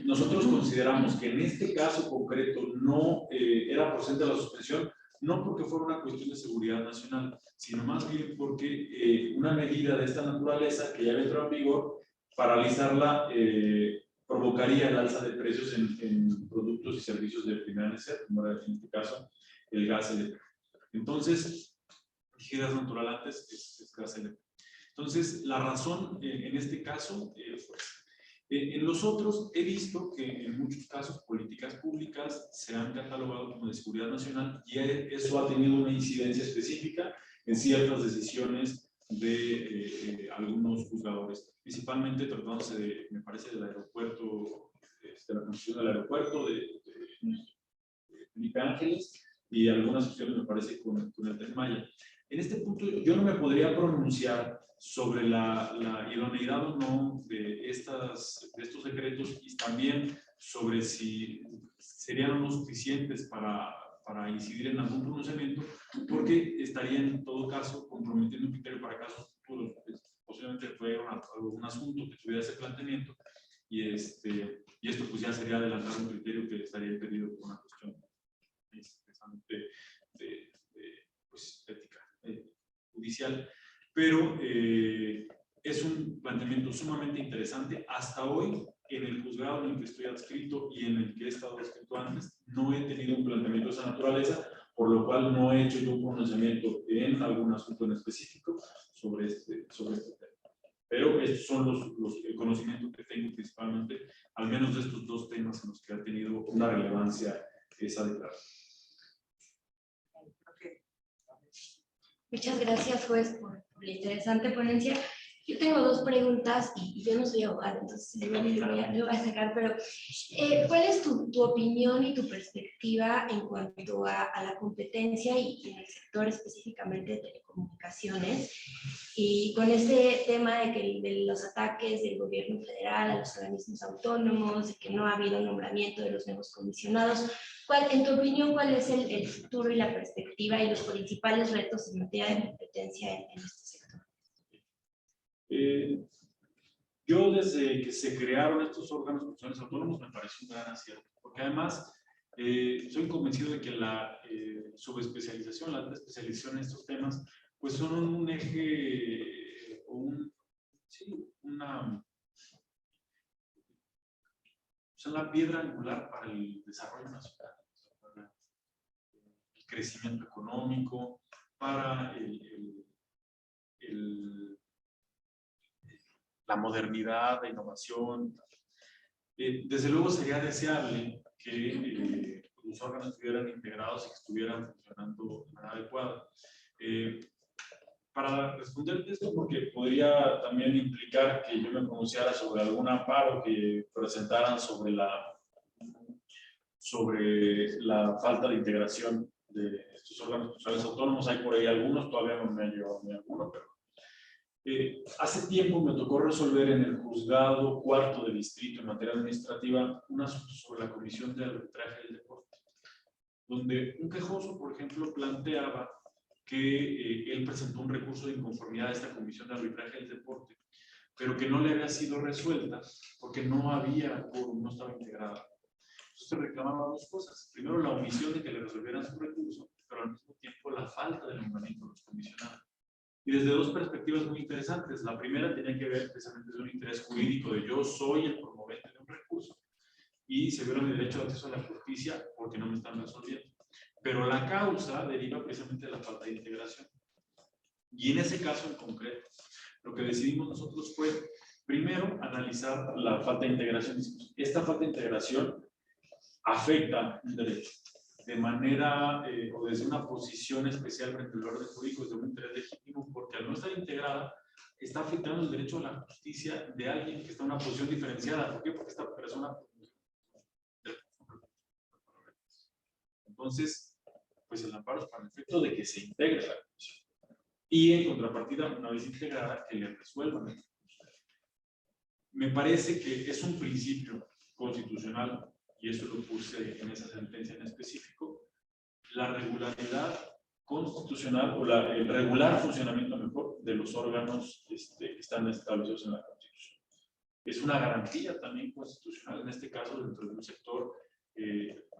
Nosotros consideramos que en este caso concreto no era procedente la suspensión, no porque fuera una cuestión de seguridad nacional, sino más bien porque una medida de esta naturaleza que ya entró en vigor, paralizarla provocaría el alza de precios en productos y servicios de primera necesidad, como era en este caso el gas LP. Entonces, dije gas natural antes, es gas LP. Entonces, la razón en este caso, en los otros he visto que en muchos casos políticas públicas se han catalogado como de seguridad nacional y eso ha tenido una incidencia específica en ciertas decisiones de algunos juzgadores, principalmente tratándose de, me parece, del aeropuerto, de la construcción del aeropuerto de Felipe Ángeles y algunas cuestiones, me parece, con el Tren Maya. En este punto yo no me podría pronunciar sobre la idoneidad o no de estos decretos y también sobre si serían o no suficientes para incidir en algún pronunciamiento, porque estaría en todo caso comprometiendo un criterio para casos futuros. Posiblemente fue algún asunto que tuviera ese planteamiento y esto pues ya sería adelantar un criterio que estaría impedido por una cuestión pues, ética judicial. Pero es un planteamiento sumamente interesante. Hasta hoy, en el juzgado en el que estoy adscrito y en el que he estado adscrito antes, no he tenido un planteamiento de esa naturaleza, por lo cual no he hecho yo un pronunciamiento en algún asunto en específico sobre este tema. Pero estos son los conocimientos que tengo principalmente, al menos de estos dos temas en los que ha tenido una relevancia esa declaración. Muchas gracias, juez, por la interesante ponencia. Yo tengo dos preguntas y yo no soy abogada, entonces lo voy a sacar, pero ¿cuál es tu opinión y tu perspectiva en cuanto a la competencia y en el sector específicamente de telecomunicaciones? Y con este tema de los ataques del gobierno federal a los organismos autónomos, de que no ha habido nombramiento de los nuevos comisionados, en tu opinión, ¿cuál es el futuro y la perspectiva y los principales retos en materia de competencia en este sector? Yo desde que se crearon estos órganos comisionados autónomos me parece un gran acierto, porque además soy convencido de que la subespecialización, la alta especialización en estos temas, pues son un eje, son la piedra angular para el desarrollo nacional, para el crecimiento económico, para la modernidad, la innovación. Desde luego sería deseable que los órganos estuvieran integrados y que estuvieran funcionando de manera adecuada. Para responder esto, porque podría también implicar que yo me pronunciara sobre algún amparo que presentaran sobre la falta de integración de estos órganos comisionados autónomos. Hay por ahí algunos, todavía no me han llegado ni alguno, pero Hace tiempo me tocó resolver en el juzgado cuarto de distrito en materia administrativa un asunto sobre la Comisión de Arbitraje del Deporte, donde un quejoso, por ejemplo, planteaba que él presentó un recurso de inconformidad a esta Comisión de Arbitraje del Deporte, pero que no le había sido resuelta porque no había quórum, no estaba integrada. Entonces reclamaba dos cosas. Primero, la omisión de que le resolvieran su recurso, pero al mismo tiempo la falta de nombramiento de los comisionados. Y desde dos perspectivas muy interesantes. La primera tenía que ver precisamente de un interés jurídico de yo soy el promovente de un recurso y se viola mi derecho de acceso a la justicia porque no me están resolviendo. Pero la causa deriva precisamente de la falta de integración. Y en ese caso en concreto, lo que decidimos nosotros fue, primero, analizar la falta de integración. Esta falta de integración afecta un derecho de manera o desde una posición especial frente al orden jurídico, desde un interés legítimo, porque al no estar integrada está afectando el derecho a la justicia de alguien que está en una posición diferenciada. ¿Por qué? Porque esta persona... Entonces, pues el amparo es para el efecto de que se integre la comisión. Y en contrapartida, una vez integrada, que le resuelvan. Me parece que es un principio constitucional, y eso lo puse en esa sentencia en específico, la regularidad constitucional o el regular funcionamiento mejor de los órganos que están establecidos en la Constitución. Es una garantía también constitucional, en este caso dentro de un sector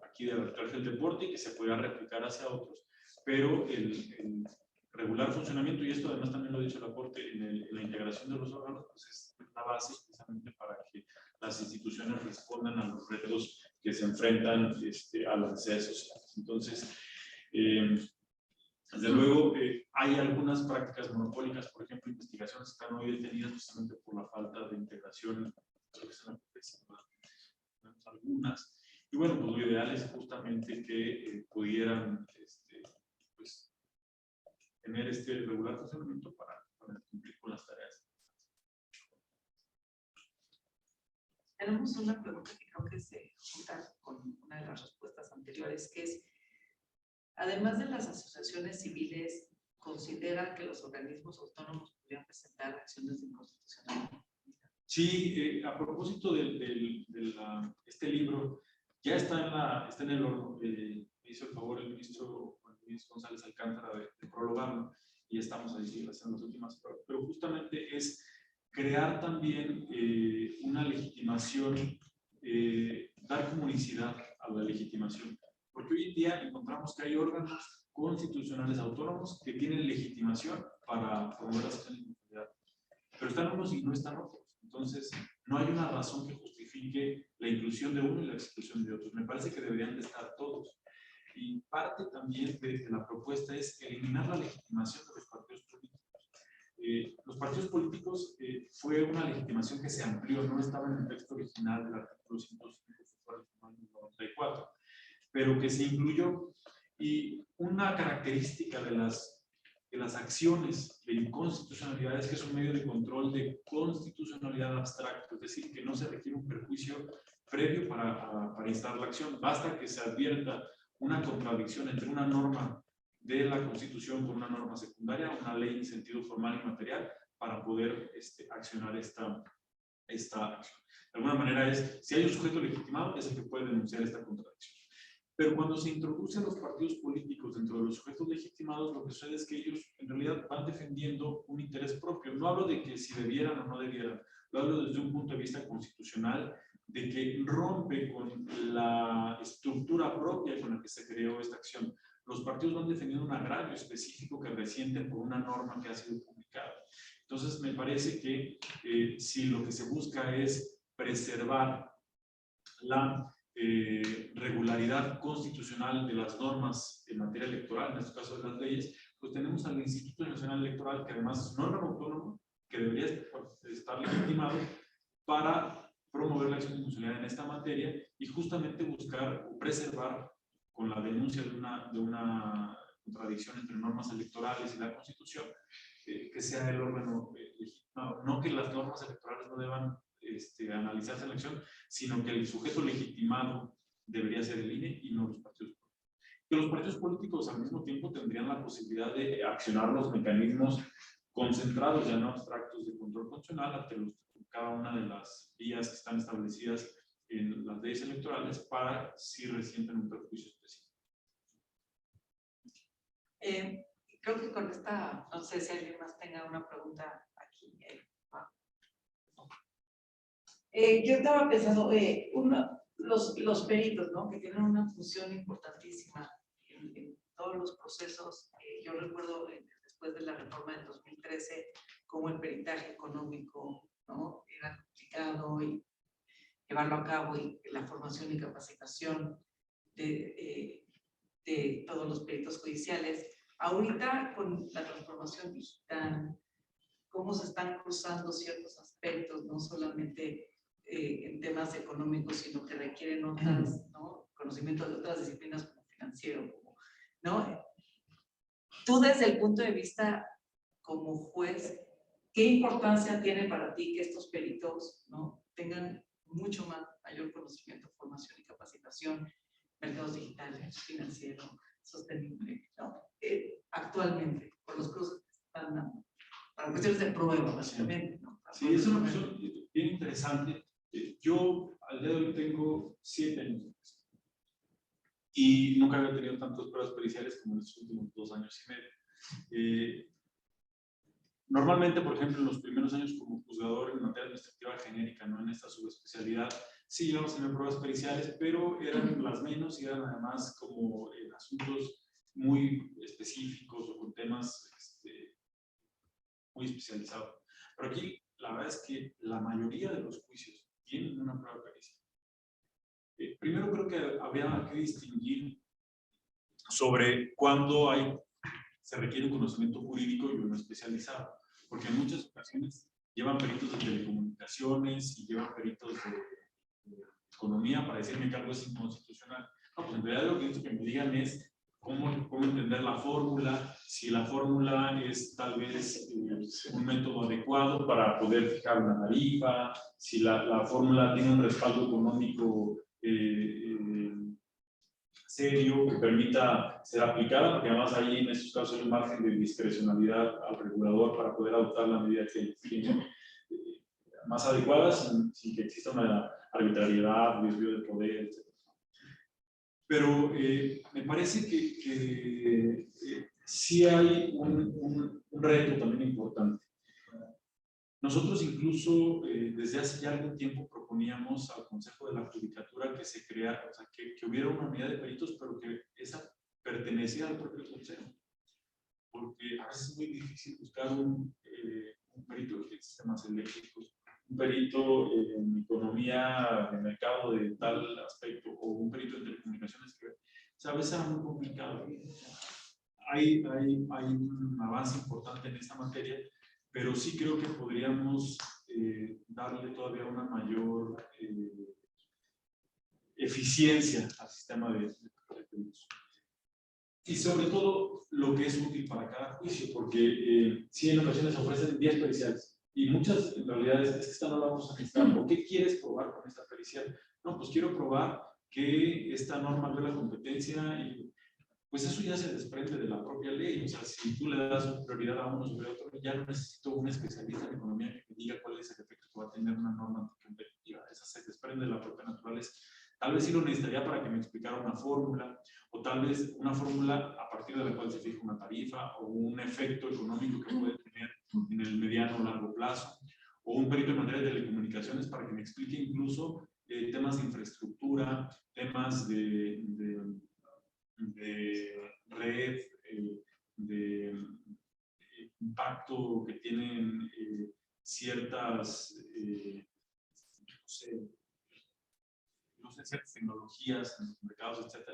aquí de arbitraje del deporte, que se pueda replicar hacia otros, pero el regular funcionamiento, y esto además también lo ha dicho la Corte, en la integración de los órganos, pues es una base precisamente para que las instituciones respondan a los retos que se enfrentan a las necesidades sociales. Entonces, desde luego, hay algunas prácticas monopólicas, por ejemplo, investigaciones que están hoy detenidas precisamente por la falta de integración, creo que son algunas. Y bueno, pues lo ideal es justamente que pudieran pues, tener este regular funcionamiento para cumplir con las tareas. Tenemos una pregunta que creo que se junta con una de las respuestas anteriores, que es, además de las asociaciones civiles, ¿considera que los organismos autónomos podrían presentar acciones de inconstitucionalidad? Sí, a propósito de este libro, ya está en el horno. Me hizo el favor el ministro Juan Luis González Alcántara de prologarlo y estamos ahí haciendo las últimas pruebas. Pero justamente es crear también una legitimación, dar comunicidad a la legitimación. Porque hoy en día encontramos que hay órganos constitucionales autónomos que tienen legitimación para promover las acciones de inconstitucionalidad. Pero están unos y no están otros. Entonces, no hay una razón que justifique la inclusión de uno y la exclusión de otros. Me parece que deberían de estar todos. Y parte también de la propuesta es eliminar la legitimación de los partidos políticos. Los partidos políticos fue una legitimación que se amplió, no estaba en el texto original del artículo 194, pero que se incluyó. Y una característica de las acciones de inconstitucionalidad es que es un medio de control de constitucionalidad abstracto, es decir, que no se requiere un perjuicio previo para instar la acción. Basta que se advierta una contradicción entre una norma de la Constitución con una norma secundaria, una ley en sentido formal y material, para poder accionar esta acción. De alguna manera si hay un sujeto legitimado, es el que puede denunciar esta contradicción. Pero cuando se introducen los partidos políticos dentro de los sujetos legitimados, lo que sucede es que ellos en realidad van defendiendo un interés propio. No hablo de que si debieran o no debieran, lo hablo desde un punto de vista constitucional, de que rompe con la estructura propia con la que se creó esta acción. Los partidos van defendiendo un agravio específico que resienten por una norma que ha sido publicada. Entonces, me parece que si lo que se busca es preservar la regularidad constitucional de las normas en materia electoral, en este caso de las leyes, pues tenemos al Instituto Nacional Electoral, que además es un órgano autónomo, que debería estar legitimado para promover la acción de constitucionalidad en esta materia y justamente buscar o preservar con la denuncia de una contradicción entre normas electorales y la Constitución, que sea el órgano legitimado. No que las normas electorales no deban analizarse en la acción, sino que el sujeto legitimado debería ser el INE y no los partidos políticos. Que los partidos políticos al mismo tiempo tendrían la posibilidad de accionar los mecanismos concentrados ya no abstractos de control constitucional ante cada una de las vías que están establecidas en las leyes electorales para si resienten un perjuicio específico. Creo que con esta, no sé si alguien más tenga una pregunta aquí. Yo estaba pensando, los peritos, ¿no? Que tienen una función importantísima en todos los procesos. Yo recuerdo después de la reforma del 2013, cómo el peritaje económico, ¿no? Era complicado y llevarlo a cabo, y la formación y capacitación de todos los peritos judiciales. Ahorita, con la transformación digital, cómo se están cruzando ciertos aspectos, no solamente en temas económicos, sino que requieren otras, ¿no? Conocimientos de otras disciplinas como financiero, ¿no? Tú, desde el punto de vista como juez, ¿qué importancia tiene para ti que estos peritos, ¿no? Tengan mucho mayor conocimiento, formación y capacitación, mercados digitales, financiero, sostenible, ¿no? Actualmente, por los cruces que están dando, para cuestiones de prueba, básicamente, ¿no? Sí, es una cuestión bien interesante. Yo al día de hoy tengo 7 años y nunca había tenido tantas pruebas periciales como en los últimos 2 años y medio. Normalmente, por ejemplo, en los primeros años como juzgador en materia administrativa genérica, no en esta subespecialidad, sí íbamos a tener pruebas periciales, pero eran las menos y eran además como asuntos muy específicos o con temas muy especializados. Pero aquí la verdad es que la mayoría de los juicios tienen una prueba pericial. Primero creo que habría que distinguir sobre cuándo se requiere un conocimiento jurídico y uno especializado, porque en muchas ocasiones llevan peritos de telecomunicaciones y llevan peritos de economía para decirme que algo es inconstitucional. No, pues en realidad lo que necesito que me digan es cómo entender la fórmula, si la fórmula es tal vez un método adecuado para poder fijar una tarifa, si la fórmula tiene un respaldo económico serio que permita ser aplicada, porque además ahí en estos casos hay un margen de discrecionalidad al regulador para poder adoptar la medida que tiene más adecuada sin que exista una arbitrariedad, desvío de poder, etc. Pero me parece que sí hay un reto también importante. Nosotros incluso desde hace ya algún tiempo proponíamos al Consejo de la Judicatura que se creara, o sea, que hubiera una unidad de peritos, pero que esa perteneciera al propio Consejo. Porque a veces es muy difícil buscar un perito de sistemas eléctricos, un perito en economía de mercado de tal aspecto, o un perito en telecomunicaciones que, o sea, a veces era muy complicado. Hay un avance importante en esta materia, pero sí creo que podríamos darle todavía una mayor eficiencia al sistema de peritos. Y sobre todo lo que es útil para cada juicio, porque sí en ocasiones ofrecen 10 periciales y muchas en realidad es que esta no la vamos a necesitar. ¿Por qué quieres probar con esta pericial? No, pues quiero probar que esta norma ve la competencia y pues eso ya se desprende de la propia ley. O sea, si tú le das prioridad a uno sobre otro, ya no necesito un especialista en economía que me diga cuál es el efecto que va a tener una norma anticompetitiva. Esa se desprende de la propia naturaleza. Tal vez sí lo necesitaría para que me explicara una fórmula, o tal vez una fórmula a partir de la cual se fija una tarifa, o un efecto económico que puede tener en el mediano o largo plazo, o un perito en materia de telecomunicaciones para que me explique incluso temas de infraestructura, temas de red, de impacto que tienen ciertas, ciertas tecnologías en los mercados, etc.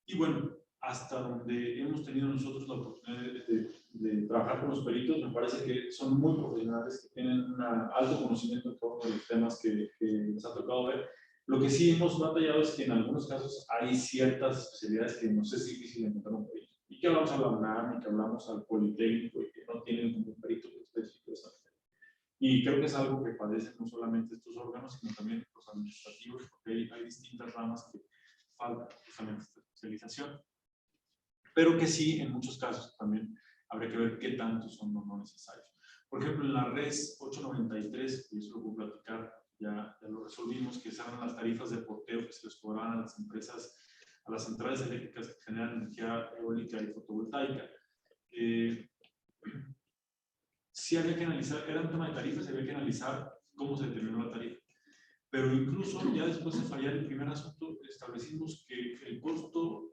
Y bueno, hasta donde hemos tenido nosotros la oportunidad de trabajar con los peritos, me parece que son muy profesionales, que tienen un alto conocimiento en torno a los temas que les ha tocado ver. Lo que sí hemos batallado es que en algunos casos hay ciertas especialidades que nos es difícil encontrar un perito. Y que hablamos a la UNAM, y que hablamos al Politécnico, y que no tienen como un perito específico de esa materia. Y creo que es algo que padecen no solamente estos órganos, sino también los administrativos, porque hay distintas ramas que falta justamente esta especialización. Pero que sí, en muchos casos también habría que ver qué tantos son o no necesarios. Por ejemplo, en la RES 893, y eso lo puedo platicar, ya lo resolvimos, que eran las tarifas de porteo que se les cobraban a las empresas, a las centrales eléctricas que generan energía eólica y fotovoltaica. Sí había que analizar, era un tema de tarifas, había que analizar cómo se determinó la tarifa. Pero incluso ya después de fallar el primer asunto, establecimos que el costo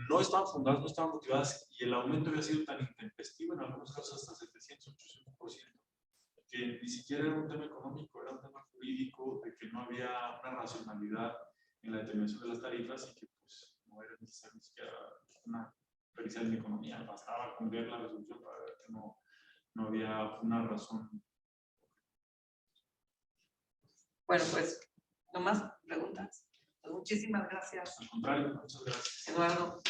no estaban fundadas, no estaban motivadas, y el aumento había sido tan intempestivo, en algunos casos hasta 700-800%, que ni siquiera era un tema económico, era un tema jurídico, de que no había una racionalidad en la determinación de las tarifas y que pues no era necesario ni siquiera una pericia en economía, bastaba con ver la resolución para ver que no había una razón. Bueno, pues, ¿no más preguntas? Muchísimas gracias. Al contrario, muchas gracias. Eduardo.